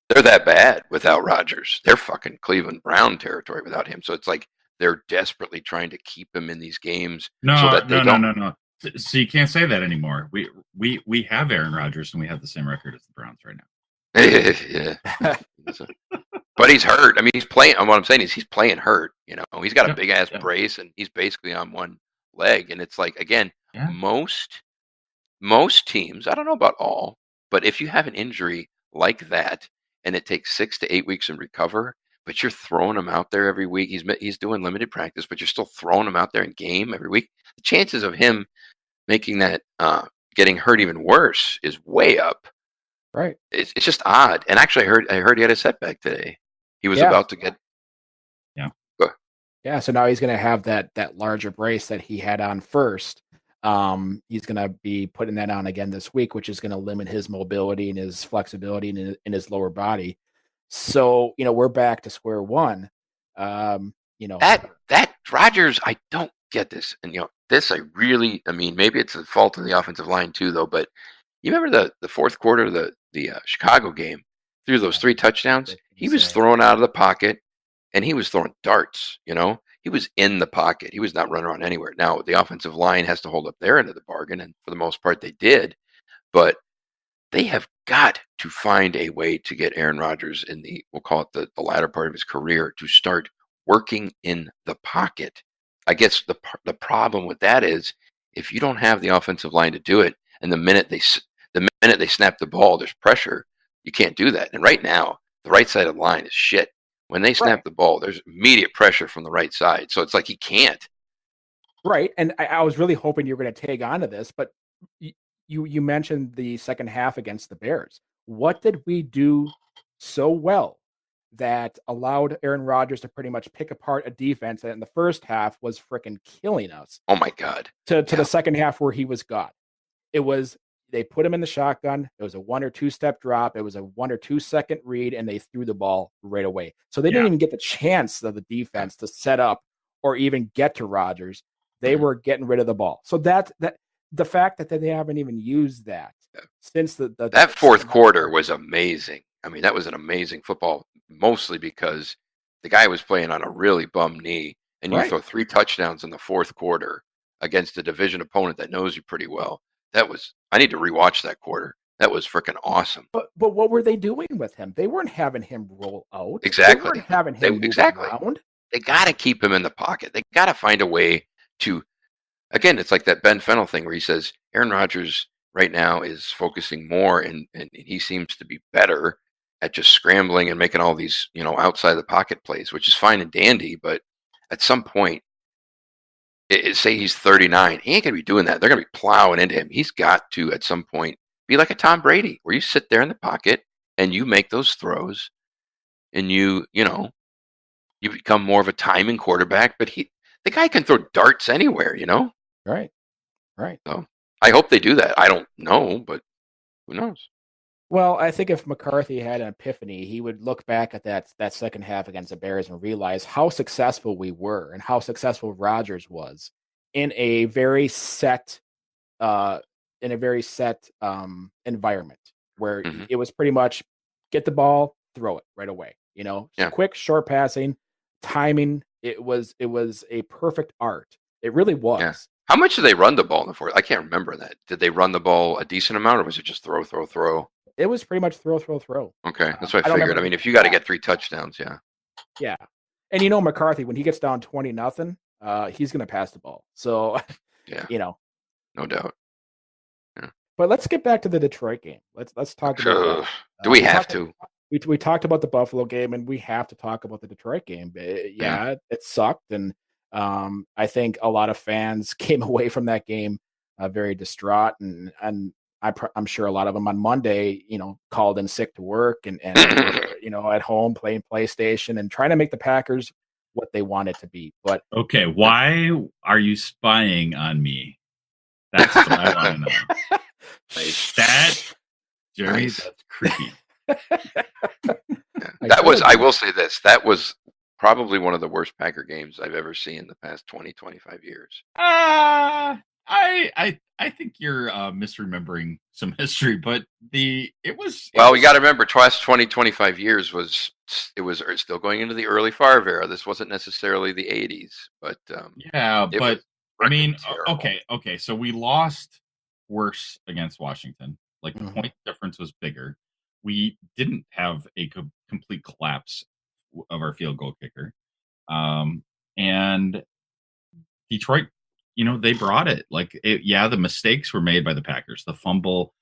Speaker 2: They're that bad without Rodgers. They're fucking Cleveland Brown territory without him. So it's like they're desperately trying to keep him in these games.
Speaker 4: No. So you can't say that anymore. We have Aaron Rodgers and we have the same record as the Browns right now.
Speaker 2: Yeah. But he's hurt. I mean, he's playing. What I'm saying is he's playing hurt. He's got a big ass brace and he's basically on one leg. And it's like, again, most teams, I don't know about all, but if you have an injury like that, and it takes 6 to 8 weeks to recover, but you're throwing him out there every week. He's doing limited practice, but you're still throwing him out there in game every week. The chances of him making that getting hurt even worse is way up.
Speaker 3: Right.
Speaker 2: It's just odd. And actually, I heard he had a setback today. He was about to get.
Speaker 4: Yeah.
Speaker 3: Yeah. So now he's going to have that larger brace that he had on first. He's going to be putting that on again this week, which is going to limit his mobility and his flexibility in his lower body. So, we're back to square one.
Speaker 2: That Rodgers, I don't get this. And, this maybe it's the fault of the offensive line too, though. But you remember the fourth quarter of the Chicago game, through those 3 touchdowns, he was thrown out of the pocket and he was throwing darts, He was in the pocket. He was not running around anywhere. Now, the offensive line has to hold up their end of the bargain, and for the most part, they did. But they have got to find a way to get Aaron Rodgers in we'll call it the latter part of his career, to start working in the pocket. I guess the problem with that is if you don't have the offensive line to do it, and the minute they snap the ball, there's pressure. You can't do that. And right now, the right side of the line is shit. When they snap the ball, there's immediate pressure from the right side. So it's like he can't.
Speaker 3: Right. And I was really hoping you were going to tag on to this, but you mentioned the second half against the Bears. What did we do so well that allowed Aaron Rodgers to pretty much pick apart a defense that in the first half was freaking killing us?
Speaker 2: Oh, my God.
Speaker 3: To the second half where he was God. It was, they put him in the shotgun. It was a 1 or 2 step drop. It was a 1 or 2 second read, and they threw the ball right away. So they didn't even get the chance of the defense to set up or even get to Rodgers. They were getting rid of the ball. So that the fact that they haven't even used that since that
Speaker 2: fourth quarter was amazing. I mean, that was an amazing football, mostly because the guy was playing on a really bum knee, and you throw 3 touchdowns in the fourth quarter against a division opponent that knows you pretty well. I need to rewatch that quarter. That was freaking awesome.
Speaker 3: But what were they doing with him? They weren't having him roll out.
Speaker 2: Exactly.
Speaker 3: They weren't having him move around.
Speaker 2: They got to keep him in the pocket. They got to find a way to. Again, it's like that Ben Fennell thing where he says Aaron Rodgers right now is focusing more, and he seems to be better at just scrambling and making all these, outside the pocket plays, which is fine and dandy. But at some point, say he's 39, he ain't going to be doing that. They're going to be plowing into him. He's got to, at some point, be like a Tom Brady, where you sit there in the pocket and you make those throws, and you become more of a timing quarterback. But the guy can throw darts anywhere,
Speaker 3: Right.
Speaker 2: So I hope they do that. I don't know, but who knows?
Speaker 3: Well, I think if McCarthy had an epiphany, he would look back at that second half against the Bears and realize how successful we were and how successful Rodgers was in a very set environment where it was pretty much get the ball, throw it right away. Quick, short passing, timing. It was a perfect art. It really was.
Speaker 2: Yeah. How much did they run the ball in the fourth? I can't remember that. Did they run the ball a decent amount, or was it just throw, throw, throw?
Speaker 3: It was pretty much throw.
Speaker 2: Okay, that's what I figured. I mean, if you got to get 3 touchdowns, yeah.
Speaker 3: Yeah. And McCarthy, when he gets down 20-0, he's going to pass the ball. So,
Speaker 2: yeah, no doubt. Yeah.
Speaker 3: But let's get back to the Detroit game. Let's talk about.
Speaker 2: Do we have to?
Speaker 3: We talked about the Buffalo game, and we have to talk about the Detroit game. It sucked, and I think a lot of fans came away from that game very distraught, and I'm sure a lot of them on Monday, called in sick to work and at home playing PlayStation and trying to make the Packers what they want it to be. But
Speaker 4: okay, why are you spying on me? That's what I want to know. That, Jerry, nice. That's creepy.
Speaker 2: I will say this. That was probably one of the worst Packer games I've ever seen in the past 20, 25 years.
Speaker 4: I think you're misremembering some history, but we
Speaker 2: got to remember, 20, 25 years was still going into the early Favre era. This wasn't necessarily the 80s, but
Speaker 4: I mean, okay. So we lost worse against Washington. Like the point difference was bigger. We didn't have a complete collapse of our field goal kicker, and Detroit. They brought it. The mistakes were made by the Packers. The fumble,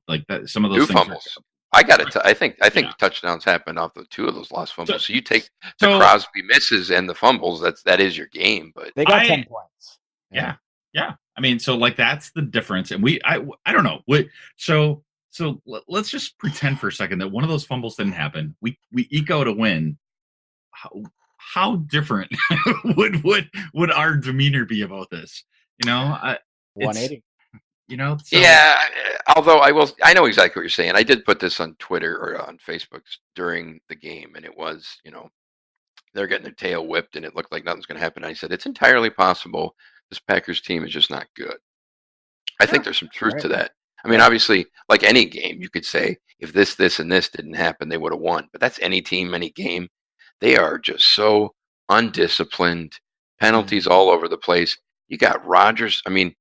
Speaker 4: like that. Some of those
Speaker 2: fumbles. I got it. I think touchdowns happened off the 2 of those lost fumbles. So you take the Crosby misses and the fumbles. That is your game. But
Speaker 3: they got 10 points.
Speaker 4: Yeah. I mean, so that's the difference. And I don't know what. So let's just pretend for a second that one of those fumbles didn't happen. We eke out a win. How different would our demeanor be about this?
Speaker 3: 180.
Speaker 2: Yeah. Although I know exactly what you're saying. I did put this on Twitter or on Facebook during the game, and it was, they're getting their tail whipped, and it looked like nothing's going to happen. I said it's entirely possible this Packers team is just not good. I think there's some truth to that. I mean, obviously, like any game, you could say if this, and this didn't happen, they would have won. But that's any team, any game. They are just so undisciplined, penalties all over the place. You got Rodgers. I mean,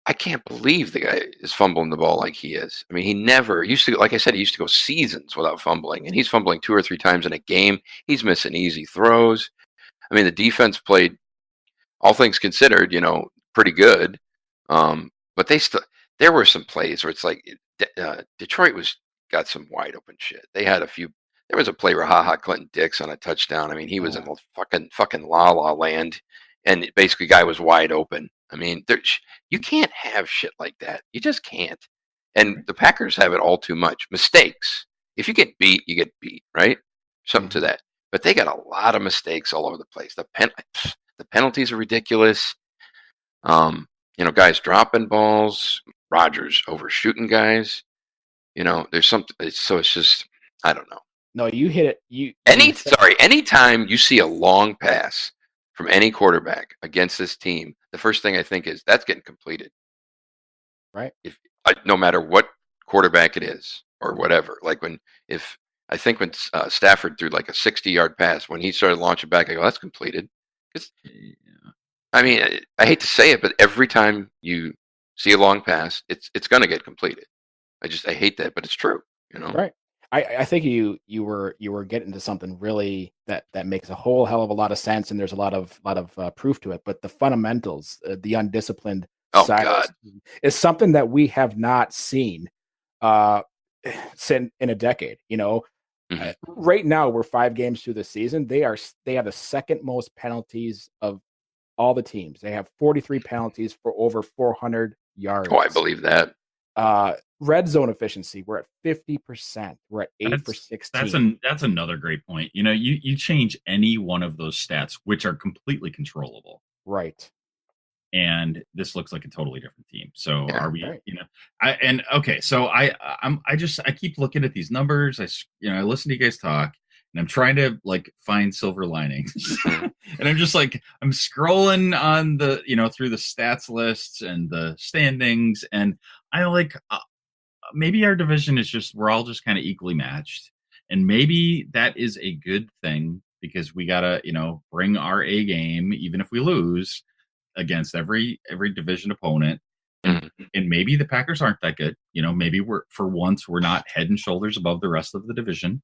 Speaker 2: I can't believe the guy is fumbling the ball like he is. I mean, he never used to, like I said, he used to go seasons without fumbling, and he's fumbling 2 or 3 times in a game. He's missing easy throws. I mean, the defense played, all things considered, pretty good. But there were some plays where it's like Detroit got some wide open shit. They had a few. There was a play where Clinton Dix on a touchdown. I mean, he was in the fucking la land, and basically, guy was wide open. I mean, you can't have shit like that. You just can't. And the Packers have it all too much. Mistakes. If you get beat, you get beat, right? Something to that. But they got a lot of mistakes all over the place. The penalties are ridiculous. Guys dropping balls. Rodgers overshooting guys. There's something. So it's just, I don't know.
Speaker 3: No, you hit it.
Speaker 2: Anytime you see a long pass from any quarterback against this team, the first thing I think is that's getting completed.
Speaker 3: Right.
Speaker 2: No matter what quarterback it is or whatever. Like when Stafford threw like a 60-yard pass, when he started launching back, I go, that's completed. I mean, I hate to say it, but every time you see a long pass, it's going to get completed. I hate that, but it's true.
Speaker 3: Right. I think you were getting to something really that makes a whole hell of a lot of sense, and there's a lot of proof to it. But the fundamentals, the undisciplined side
Speaker 2: God.
Speaker 3: is something that we have not seen in a decade. Right now we're 5 games through the season. They have the second most penalties of all the teams. They have 43 penalties for over 400 yards.
Speaker 2: Oh, I believe that.
Speaker 3: Red zone efficiency, we're at 50%. We're at 8 for 16.
Speaker 4: That's another great point. You change any one of those stats, which are completely controllable,
Speaker 3: right?
Speaker 4: And this looks like a totally different team. So
Speaker 3: Yeah,
Speaker 4: are we?
Speaker 3: right.
Speaker 4: So I keep looking at these numbers. I listen to you guys talk, and I'm trying to find silver linings. And I'm just I'm scrolling on the through the stats lists and the standings, and I maybe our division is we're all just kind of equally matched, and maybe that is a good thing because we gotta bring our A game even if we lose against every division opponent. And maybe the Packers aren't that good. Maybe we're not head and shoulders above the rest of the division.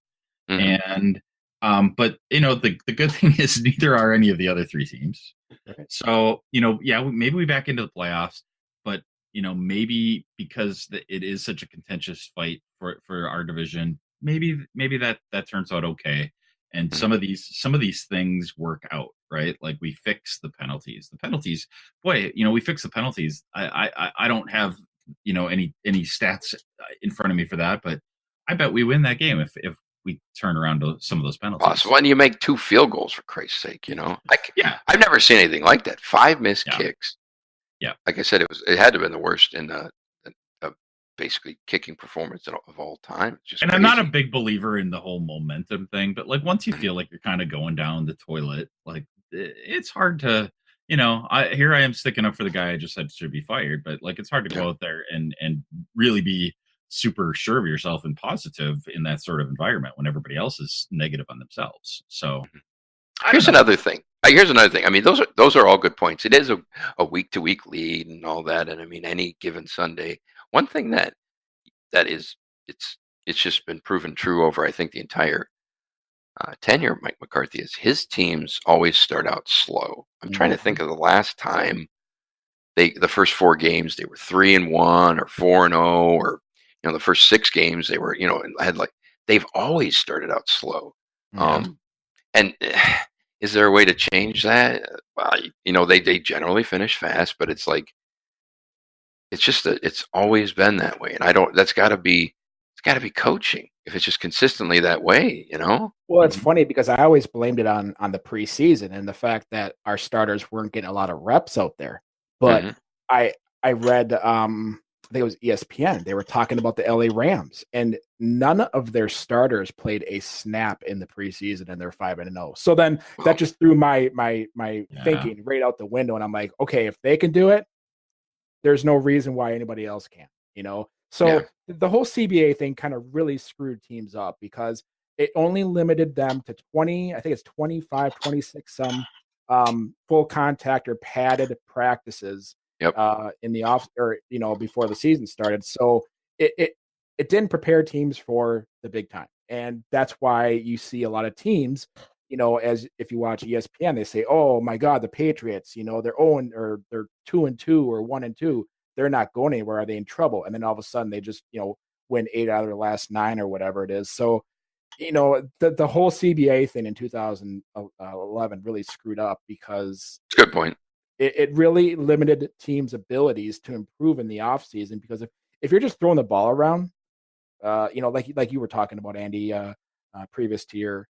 Speaker 4: And but the good thing is neither are any of the other 3 teams. So maybe we back into the playoffs, but maybe because it is such a contentious fight for our division, maybe that turns out okay. And some of these things work out, right? Like we fix the penalties. Boy, we fix the penalties. I don't have any stats in front of me for that, but I bet we win that game if we turn around to some of those penalties.
Speaker 2: Possible. And you make 2 field goals, for Christ's sake, I've never seen anything like that. 5 missed kicks.
Speaker 4: Yeah.
Speaker 2: Like I said, it had to have been the worst in the basically kicking performance of all time. Just
Speaker 4: and
Speaker 2: crazy.
Speaker 4: I'm not a big believer in the whole momentum thing, but once you feel like you're kind of going down the toilet, it's hard to, here I am sticking up for the guy I just said should be fired, but it's hard to go out there and really be super sure of yourself and positive in that sort of environment when everybody else is negative on themselves. So
Speaker 2: here's another thing. I mean, those are all good points. It is a week-to-week lead and all that, and I mean, any given Sunday. One thing that is it's just been proven true over I think the entire tenure of Mike McCarthy is his teams always start out slow. I'm trying to think of the last time the first 4 games they were 3-1 or 4-0, or the first 6 games they were had they've always started out slow. And is there a way to change that? Well, they generally finish fast, but it's it's always been that way, and it's got to be coaching if it's just consistently that way.
Speaker 3: Well, it's funny because I always blamed it on the preseason and the fact that our starters weren't getting a lot of reps out there. But I read I think it was ESPN. They were talking about the LA Rams, and none of their starters played a snap in the preseason, and they're 5-0. So then that just threw my thinking right out the window, and I'm like, okay, if they can do it, there's no reason why anybody else can't. So the whole CBA thing kind of really screwed teams up because it only limited them to 20, I think it's 25, 26 full contact or padded practices in the off or before the season started. So it didn't prepare teams for the big time. And that's why you see a lot of teams, as if you watch ESPN, they say, oh my God, the Patriots, they're 0 or they're 2-2 or 1-2. They're not going anywhere. Are they in trouble? And then all of a sudden they just, win 8 out of their last 9 or whatever it is. So, the whole CBA thing in 2011 really screwed up because
Speaker 2: it's a good point.
Speaker 3: It really limited teams' abilities to improve in the offseason because if you're just throwing the ball around, like you were talking about, Andy, previous to your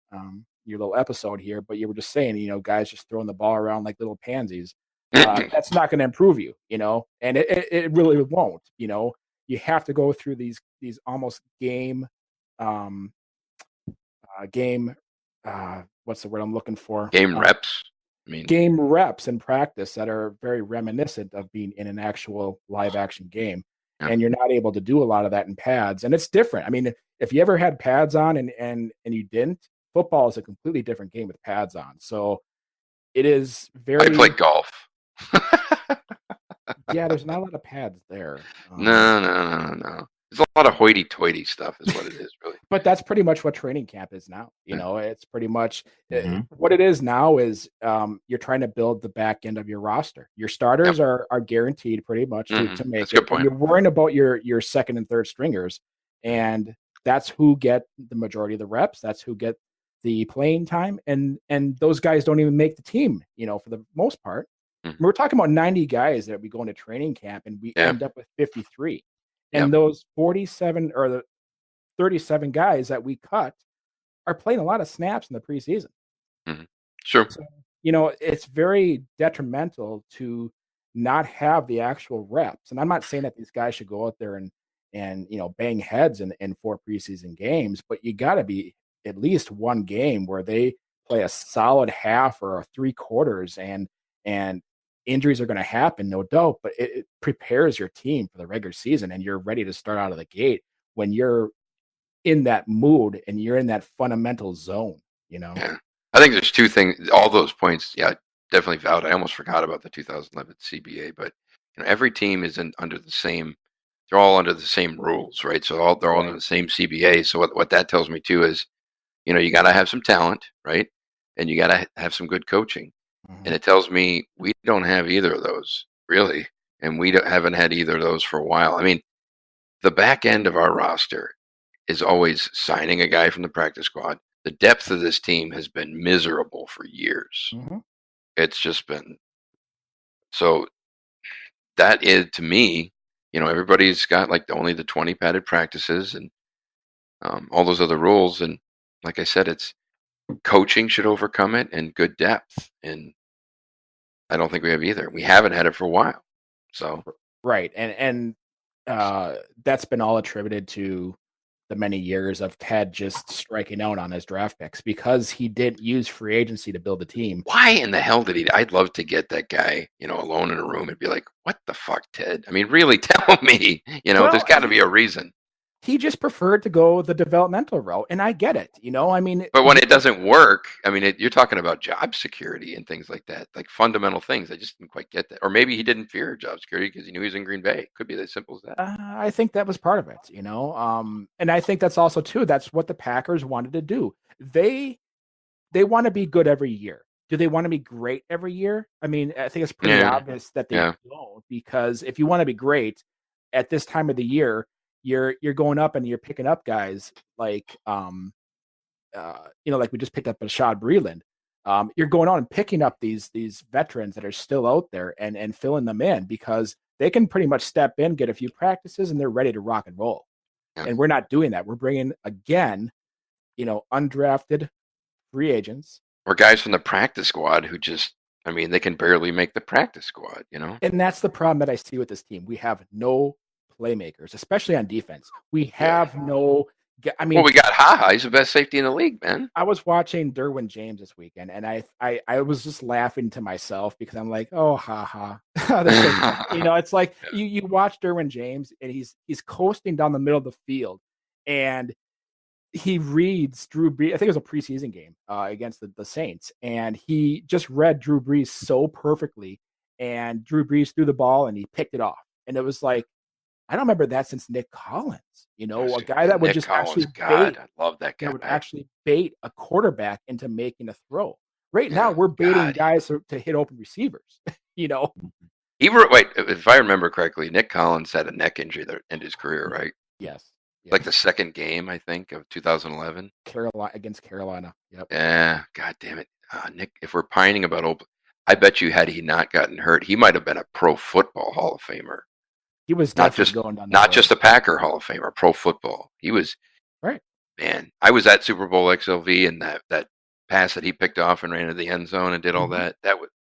Speaker 3: little episode here, but you were just saying, guys just throwing the ball around like little pansies. That's not going to improve you, and it really won't. You have to go through these almost game, what's the word I'm looking for?
Speaker 2: Game reps.
Speaker 3: Game reps in practice that are very reminiscent of being in an actual live action game. Yeah. And you're not able to do a lot of that in pads. And it's different. I mean, if you ever had pads on and you didn't, football is a completely different game with pads on. So it is very.
Speaker 2: I play golf.
Speaker 3: Yeah, there's not a lot of pads there.
Speaker 2: No. There's a lot of hoity-toity stuff, is what it is, really.
Speaker 3: But that's pretty much what training camp is now. You know, it's pretty much
Speaker 4: Mhm.
Speaker 3: what it is now is you're trying to build the back end of your roster. Your starters are guaranteed pretty much to
Speaker 2: Mhm.
Speaker 3: make
Speaker 2: That's a good
Speaker 3: it.
Speaker 2: point.
Speaker 3: You're worrying about your second and third stringers, and that's who get the majority of the reps. That's who get the playing time, and those guys don't even make the team. You know, for the most part.
Speaker 2: Mhm.
Speaker 3: We're talking about 90 guys that we go into training camp, and we
Speaker 2: Yeah.
Speaker 3: end up with 53.
Speaker 2: Yep.
Speaker 3: And those 47 or the 37 guys that we cut are playing a lot of snaps in the preseason.
Speaker 2: Mhm. Sure.
Speaker 3: So, you know, it's very detrimental to not have the actual reps. And I'm not saying that these guys should go out there and you know bang heads in 4 preseason games, but you got to be at least one game where they play a solid half or a 3/4, and injuries are going to happen, no doubt. But it prepares your team for the regular season, and you're ready to start out of the gate when you're in that mood and you're in that fundamental zone, you know?
Speaker 2: Yeah. I think there's two things. All those points, yeah, definitely valid. I almost forgot about the 2011 CBA, but every team is under the same. They're all under the same rules, right? So they're all under the same CBA. So what that tells me too is, you got to have some talent, right? And you got to have some good coaching. And it tells me we don't have either of those, really. And we haven't had either of those for a while. I mean, the back end of our roster is always signing a guy from the practice squad. The depth of this team has been miserable for years.
Speaker 3: Mhm.
Speaker 2: It's just been so. That is, to me, everybody's got like only the 20 padded practices and all those other rules. And like I said, it's coaching should overcome it and good depth. And I don't think we have either. We haven't had it for a while. So
Speaker 3: Right. And that's been all attributed to the many years of Ted just striking out on his draft picks because he didn't use free agency to build a team.
Speaker 2: why in the hell did he? I'd love to get that guy, alone in a room and be like, "What the fuck, Ted? I mean, really, tell me.
Speaker 3: Well,
Speaker 2: There's got to be a reason."
Speaker 3: He just preferred to go the developmental route, and I get it. I mean,
Speaker 2: But when it doesn't work, I mean, you're talking about job security and things like that, like fundamental things. I just didn't quite get that. Or maybe he didn't fear job security because he knew he was in Green Bay. Could be as simple as that.
Speaker 3: I think that was part of it, and I think that's also too. That's what the Packers wanted to do. They want to be good every year. Do they want to be great every year? I mean, I think it's pretty obvious that they don't, because if you want to be great at this time of the year, you're going up and you're picking up guys like like we just picked up Rashad Breeland. You're going on and picking up these veterans that are still out there and filling them in because they can pretty much step in, get a few practices, and they're ready to rock and roll.
Speaker 2: Yeah.
Speaker 3: And we're not doing that. We're bringing again, undrafted free agents
Speaker 2: or guys from the practice squad who just, I mean, they can barely make the practice squad.
Speaker 3: And that's the problem that I see with this team. We have no playmakers, especially on defense. We have no. I mean,
Speaker 2: well, we got Ha. He's the best safety in the league, man.
Speaker 3: I was watching Derwin James this weekend, and I was just laughing to myself because I'm like, oh, Ha. It's like you watch Derwin James, and he's coasting down the middle of the field, and he reads Drew Brees. I think it was a preseason game against the Saints, and he just read Drew Brees so perfectly, and Drew Brees threw the ball, and he picked it off, and it was like, I don't remember that since Nick Collins. A guy that would just actually bait.
Speaker 2: I love that guy.
Speaker 3: Would actually bait a quarterback into making a throw. Right now, we're baiting guys to hit open receivers.
Speaker 2: Wait, if I remember correctly, Nick Collins had a neck injury that ended his career, right?
Speaker 3: Yes.
Speaker 2: Like the second game, I think, of 2011.
Speaker 3: Against Carolina. Yep.
Speaker 2: Yeah. God damn it, Nick. If we're pining about I bet you had he not gotten hurt, he might have been a Pro Football Hall of Famer.
Speaker 3: He was
Speaker 2: not just a Packer Hall of Famer, Pro Football. He was
Speaker 3: right.
Speaker 2: Man, I was at Super Bowl XLV, and that pass that he picked off and ran into the end zone and did all that. That was,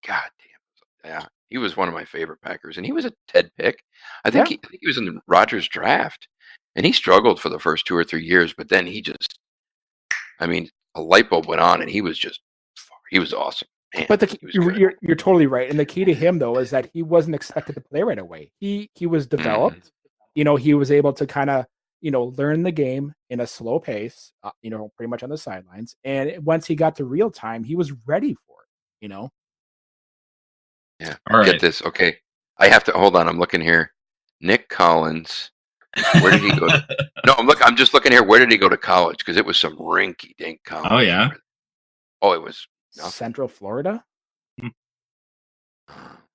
Speaker 2: God damn, yeah. He was one of my favorite Packers, and he was a Ted pick. I think he was in the Rodgers draft, and he struggled for the first 2 or 3 years, but then he just, I mean, a light bulb went on, and he was awesome. Man,
Speaker 3: but you're totally right, and the key to him though is that he wasn't expected to play right away. He was developed. He was able to kind of learn the game in a slow pace. Pretty much on the sidelines, and once he got to real time, he was ready for it.
Speaker 2: Yeah.
Speaker 4: All right.
Speaker 2: Get this. Okay. I have to hold on. I'm looking here. Nick Collins. Where did he go? No, I'm just looking here. Where did he go to college? Because it was some rinky-dink college.
Speaker 4: Oh yeah.
Speaker 2: Oh, it was
Speaker 3: Central Florida.
Speaker 4: Hmm.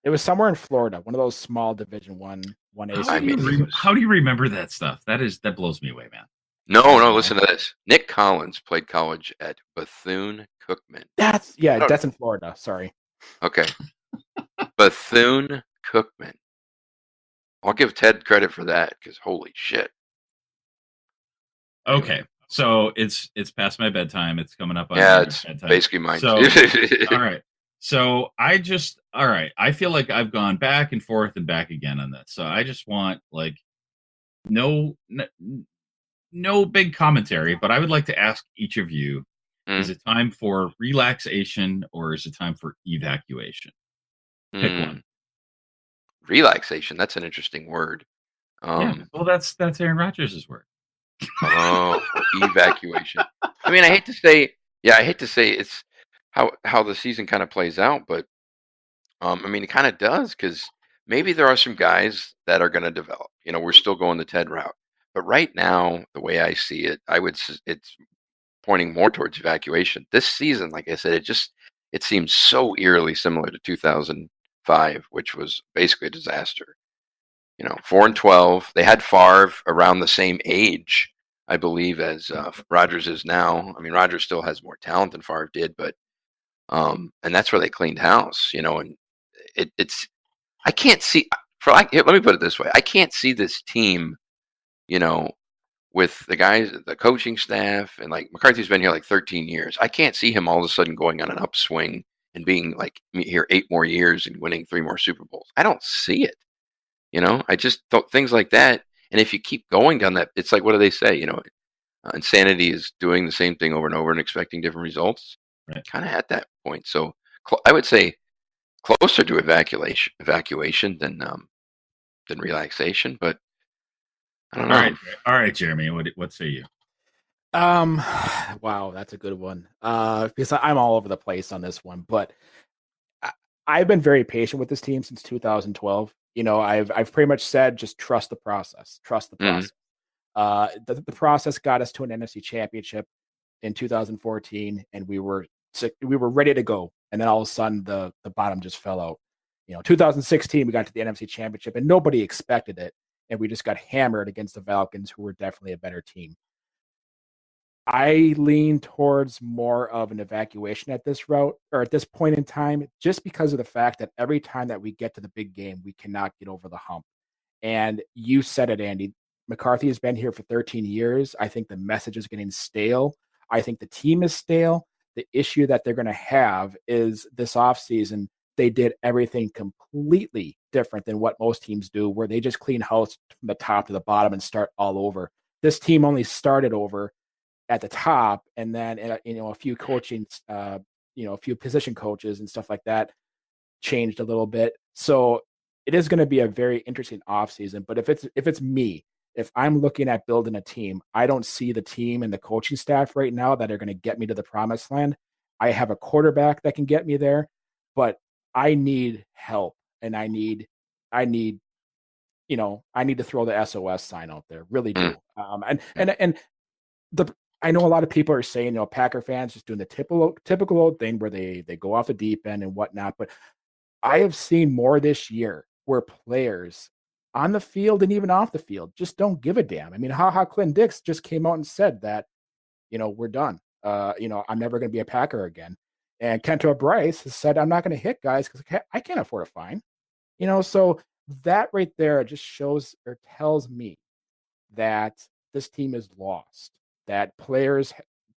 Speaker 3: It was somewhere in Florida, one of those small Division 1A.
Speaker 4: How do you remember that stuff? That blows me away, man.
Speaker 2: No. Listen to this. Nick Collins played college at Bethune-Cookman.
Speaker 3: That's in Florida. Sorry.
Speaker 2: Okay. Bethune-Cookman. I'll give Ted credit for that because holy shit.
Speaker 4: Okay, so it's past my bedtime. It's coming up on
Speaker 2: it's
Speaker 4: bedtime.
Speaker 2: Basically mine.
Speaker 4: So all right. So I feel like I've gone back and forth and back again on this. So I just want like no big commentary, but I would like to ask each of you: is it time for relaxation or is it time for evacuation? Pick one.
Speaker 2: Relaxation. That's an interesting word.
Speaker 4: Yeah, well, that's Aaron Rodgers' word.
Speaker 2: Oh, evacuation. I mean, I hate to say it's how the season kind of plays out, but I mean, it kind of does because maybe there are some guys that are going to develop. You know, we're still going the Ted route, but right now, the way I see it, it's pointing more towards evacuation. This season, like I said, it seems so eerily similar to 2005, which was basically a disaster. You know, 4-12. They had Favre around the same age, I believe, as Rodgers is now. I mean, Rodgers still has more talent than Favre did, but and that's where they cleaned house. You know, and it's I can't see. Let me put it this way: I can't see this team, you know, with the guys, the coaching staff, and like McCarthy's been here like 13 years. I can't see him all of a sudden going on an upswing and being like here 8 more years and winning 3 more Super Bowls. I don't see it. You know, I just thought things like that. And if you keep going down that, it's like, what do they say? You know, insanity is doing the same thing over and over and expecting different results.
Speaker 4: Right.
Speaker 2: Kind of at that point. So I would say closer to evacuation than relaxation. But I don't know.
Speaker 4: All right, Jeremy. What say you?
Speaker 3: Wow, that's a good one. Because I'm all over the place on this one, but I've been very patient with this team since 2012. You know, I've pretty much said just trust the process. Trust the process. The process got us to an NFC Championship in 2014, and we were ready to go. And then all of a sudden, the bottom just fell out. You know, 2016 we got to the NFC Championship, and nobody expected it, and we just got hammered against the Falcons, who were definitely a better team. I lean towards more of an evacuation at this point in time, just because of the fact that every time that we get to the big game, we cannot get over the hump. And you said it, Andy. McCarthy has been here for 13 years. I think the message is getting stale. I think the team is stale. The issue that they're going to have is this offseason, they did everything completely different than what most teams do, where they just clean house from the top to the bottom and start all over. This team only started over at the top, and then a few coaching, a few position coaches and stuff like that changed a little bit. So it is going to be a very interesting offseason. But if it's me, if I'm looking at building a team, I don't see the team and the coaching staff right now that are going to get me to the promised land. I have a quarterback that can get me there, but I need help, and I need to throw the SOS sign out there. Really do. I know a lot of people are saying, Packer fans just doing the typical old thing where they go off the deep end and whatnot. But I have seen more this year where players on the field and even off the field just don't give a damn. I mean, Clinton Dix just came out and said that, we're done. I'm never going to be a Packer again. And Kentor Bryce has said, I'm not going to hit guys because I can't afford a fine. So that right there just shows or tells me that this team is lost, that players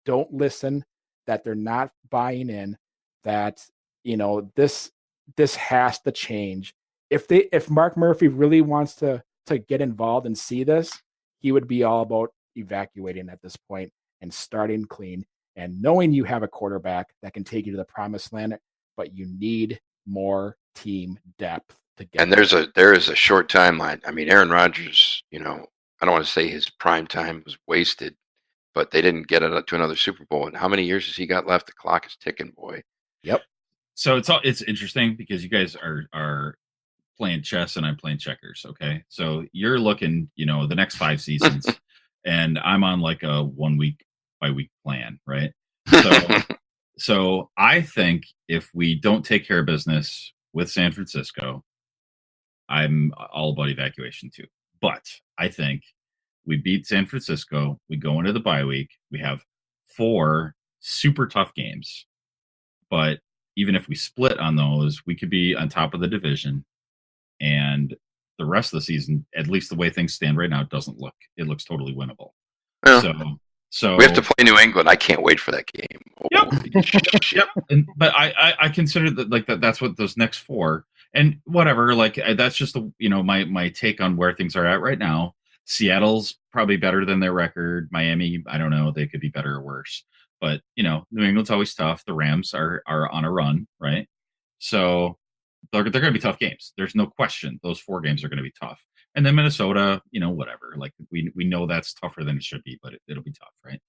Speaker 3: don't listen, that they're not buying in, that, this has to change. If Mark Murphy really wants to get involved and see this, he would be all about evacuating at this point and starting clean and knowing you have a quarterback that can take you to the promised land, but you need more team depth to get.
Speaker 2: And there is a short timeline. I mean, Aaron Rodgers, I don't want to say his prime time was wasted, but they didn't get it to another Super Bowl. And how many years has he got left? The clock is ticking, boy.
Speaker 3: Yep.
Speaker 4: So it's interesting because you guys are playing chess and I'm playing checkers. Okay, so you're looking, the next 5 seasons, and I'm on like a 1 week by week plan, right? So I think if we don't take care of business with San Francisco, I'm all about evacuation too. But I think we beat San Francisco. We go into the bye week. We have 4 super tough games. But even if we split on those, we could be on top of the division. And the rest of the season, at least the way things stand right now, it looks totally winnable.
Speaker 2: Yeah.
Speaker 4: So
Speaker 2: we have to play New England. I can't wait for that game.
Speaker 4: Yep. But I consider that that's what those next 4 and whatever. Like that's just my take on where things are at right now. Seattle's probably better than their record. Miami, I don't know. They could be better or worse. But New England's always tough. The Rams are on a run, right? So they're going to be tough games. There's no question. Those 4 games are going to be tough. And then Minnesota, whatever. Like we know that's tougher than it should be, but it'll be tough, right?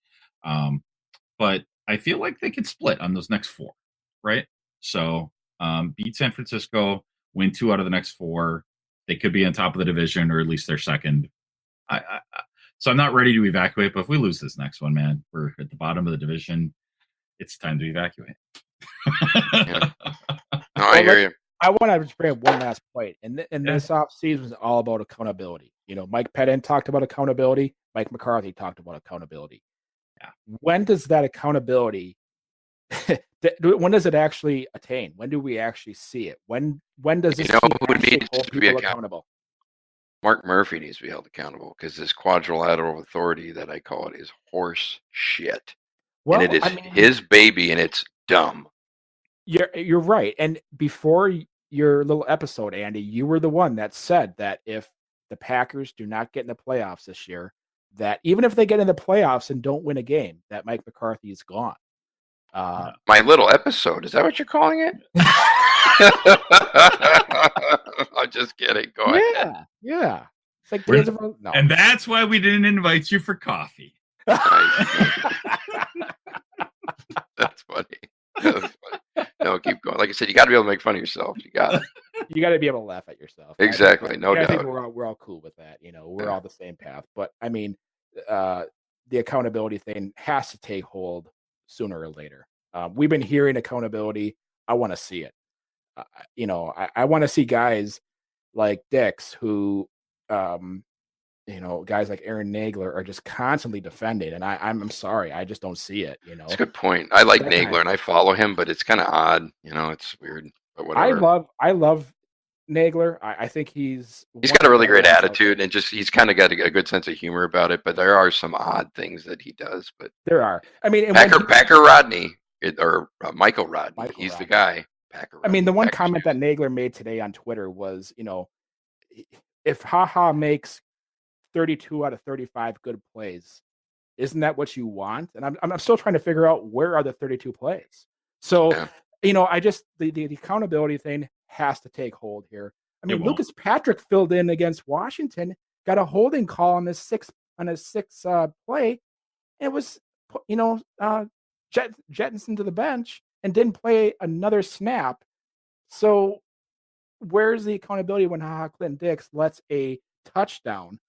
Speaker 4: But I feel like they could split on those next 4, right? So beat San Francisco, win 2 out of the next 4. They could be on top of the division, or at least they're second. So I'm not ready to evacuate, but if we lose this next one, man, we're at the bottom of the division. It's time to evacuate.
Speaker 2: Yeah. No, I hear you.
Speaker 3: I want to just bring up one last point. And this offseason is all about accountability. Mike Pettin talked about accountability. Mike McCarthy talked about accountability.
Speaker 4: Yeah.
Speaker 3: When does that accountability, when does it actually attain? When do we actually see it? When does this
Speaker 2: who
Speaker 3: hold
Speaker 2: needs to be
Speaker 3: people accountable?
Speaker 2: Mark Murphy needs to be held accountable because this quadrilateral authority that I call it is horse shit. Well, and it is his baby, and it's dumb.
Speaker 3: You're right. And before your little episode, Andy, you were the one that said that if the Packers do not get in the playoffs this year, that even if they get in the playoffs and don't win a game, that Mike McCarthy is gone.
Speaker 2: My little episode, is that what you're calling it? I'm just kidding. Go ahead.
Speaker 3: Yeah. It's like
Speaker 4: no. And that's why we didn't invite you for coffee.
Speaker 2: That's funny. No, keep going. Like I said, you got to be able to make fun of yourself. You got it.
Speaker 3: You got to be able to laugh at yourself.
Speaker 2: Exactly. No doubt.
Speaker 3: I think we're all cool with that. We're all the same path. But I mean, the accountability thing has to take hold sooner or later. We've been hearing accountability. I want to see it. I want to see guys like Dix who, guys like Aaron Nagler are just constantly defending, and I'm sorry, I just don't see it.
Speaker 2: It's a good point. I like Nagler and I follow him, but it's kind of odd. It's weird. But whatever.
Speaker 3: I love Nagler. I think he's
Speaker 2: got a really great attitude, and he's kind of got a good sense of humor about it. But there are some odd things that he does. But
Speaker 3: there are. I mean,
Speaker 2: Packer Rodney or Michael Rodney, he's the guy. Packer Rodney,
Speaker 3: I mean, the one comment that Nagler made today on Twitter was, if HaHa makes 32 out of 35 good plays, isn't that what you want? And I'm still trying to figure out where are the 32 plays. So, I just the accountability thing has to take hold here. I mean, Lucas Patrick filled in against Washington, got a holding call on his sixth play. It was jettisoned to the bench and didn't play another snap. So where's the accountability when HaHa Clinton-Dix lets a touchdown?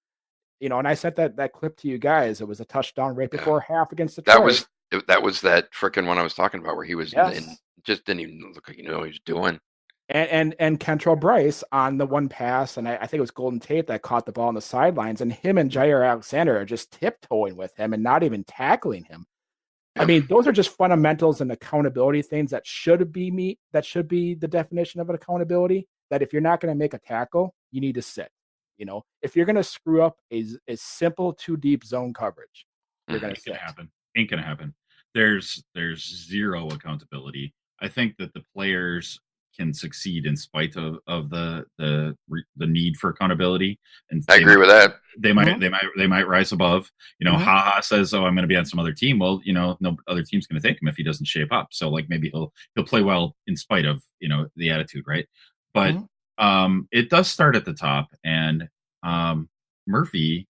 Speaker 3: And I sent that clip to you guys. It was a touchdown right before half against Detroit.
Speaker 2: That was that frickin' one I was talking about where he was just didn't even look like he knew what he was doing.
Speaker 3: And Kentrell Bryce on the one pass, and I think it was Golden Tate that caught the ball on the sidelines, and him and Jair Alexander are just tiptoeing with him and not even tackling him. I mean, those are just fundamentals and accountability things that should be the definition of an accountability. That if you're not going to make a tackle, you need to sit. If you're going to screw up a simple 2-deep zone coverage, you're going to sit.
Speaker 4: Ain't going to happen. There's zero accountability. I think that the players can succeed in spite of the need for accountability. And
Speaker 2: I agree with that.
Speaker 4: They might rise above. HaHa says, "Oh, I'm going to be on some other team." Well, no other team's going to take him if he doesn't shape up. So like maybe he'll play well in spite of the attitude, right? But it does start at the top, and Murphy,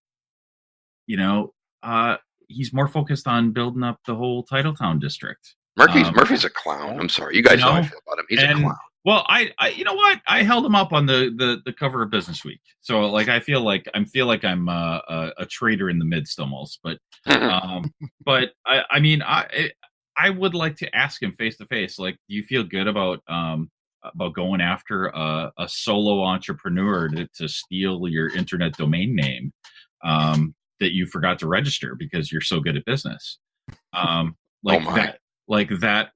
Speaker 4: he's more focused on building up the whole Titletown district.
Speaker 2: Murphy's a clown. I'm sorry, you guys know how I feel about him. He's a clown.
Speaker 4: Well, I you know what? I held him up on the cover of Business Week, so like I feel like I'm a traitor in the midst almost. But I mean I would like to ask him face to face. Like, do you feel good about going after a solo entrepreneur to steal your internet domain name that you forgot to register because you're so good at business? That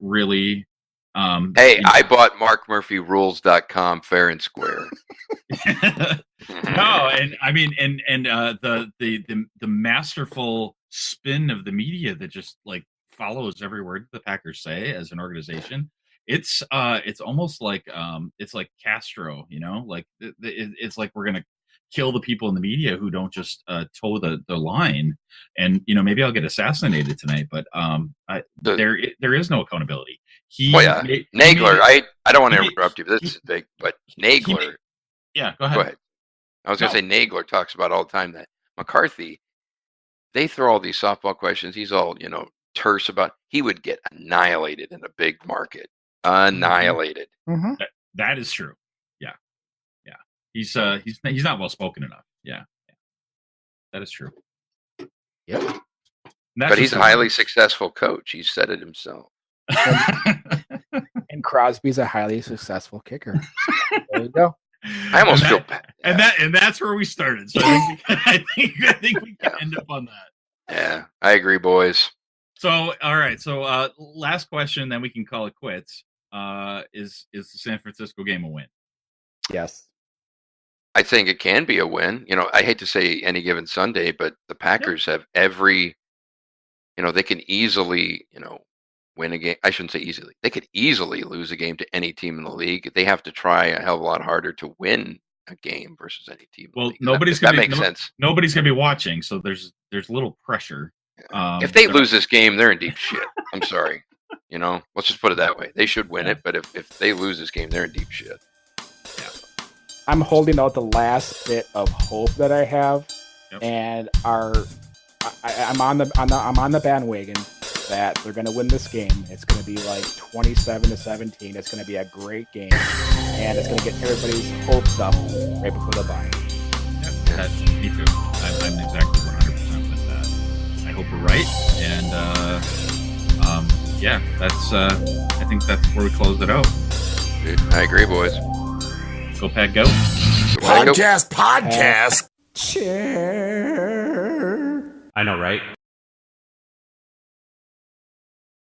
Speaker 4: really.
Speaker 2: Hey, I bought MarkMurphyRules.com fair and square.
Speaker 4: No, and I mean, and the masterful spin of the media that just like follows every word the Packers say as an organization. It's almost like it's like Castro, you know, like it's like we're gonna kill the people in the media who don't just toe the line, and you know, maybe I'll get assassinated tonight, but there is no accountability.
Speaker 2: Nagler. I don't want to interrupt you, but this is big. But Nagler.
Speaker 4: Yeah, go ahead.
Speaker 2: I was going to say Nagler talks about all the time that McCarthy, they throw all these softball questions. He's all, you know, terse about. He would get annihilated in a big market. Annihilated.
Speaker 3: Mm-hmm.
Speaker 4: That is true. Yeah. He's not well spoken enough. Yeah. That is true.
Speaker 3: Yep.
Speaker 2: But he's a highly successful coach. He said it himself.
Speaker 3: And Crosby's a highly successful kicker. So there you go.
Speaker 2: I almost feel bad.
Speaker 4: And that's where we started. So I think we can end up on that.
Speaker 2: Yeah, I agree, boys.
Speaker 4: So all right. So last question, then we can call it quits. Is the San Francisco game a win?
Speaker 3: Yes.
Speaker 2: I think it can be a win. You know, I hate to say any given Sunday, but the Packers have every, you know, they can easily, you know, win a game. I shouldn't say easily. They could easily lose a game to any team in the league. They have to try a hell of a lot harder to win a game versus any team.
Speaker 4: Well,
Speaker 2: that makes sense.
Speaker 4: Nobody's going to be watching, so there's little pressure.
Speaker 2: If they lose this game, they're in deep shit. I'm sorry. You know, let's just put it that way. They should win it, but if they lose this game, they're in deep shit.
Speaker 3: Yeah. I'm holding out the last bit of hope that I have, and I'm on the bandwagon that they're going to win this game. It's going to be like 27-17. It's going to be a great game, and it's going to get everybody's hopes up right before the bye.
Speaker 4: Yeah, me too. I'm exactly 100% with that. I hope we're right, and that's. I think that's where we close it out.
Speaker 2: Dude, I agree, boys.
Speaker 4: Go Pack, go!
Speaker 1: Podcast.
Speaker 3: Cheer.
Speaker 5: I know, right?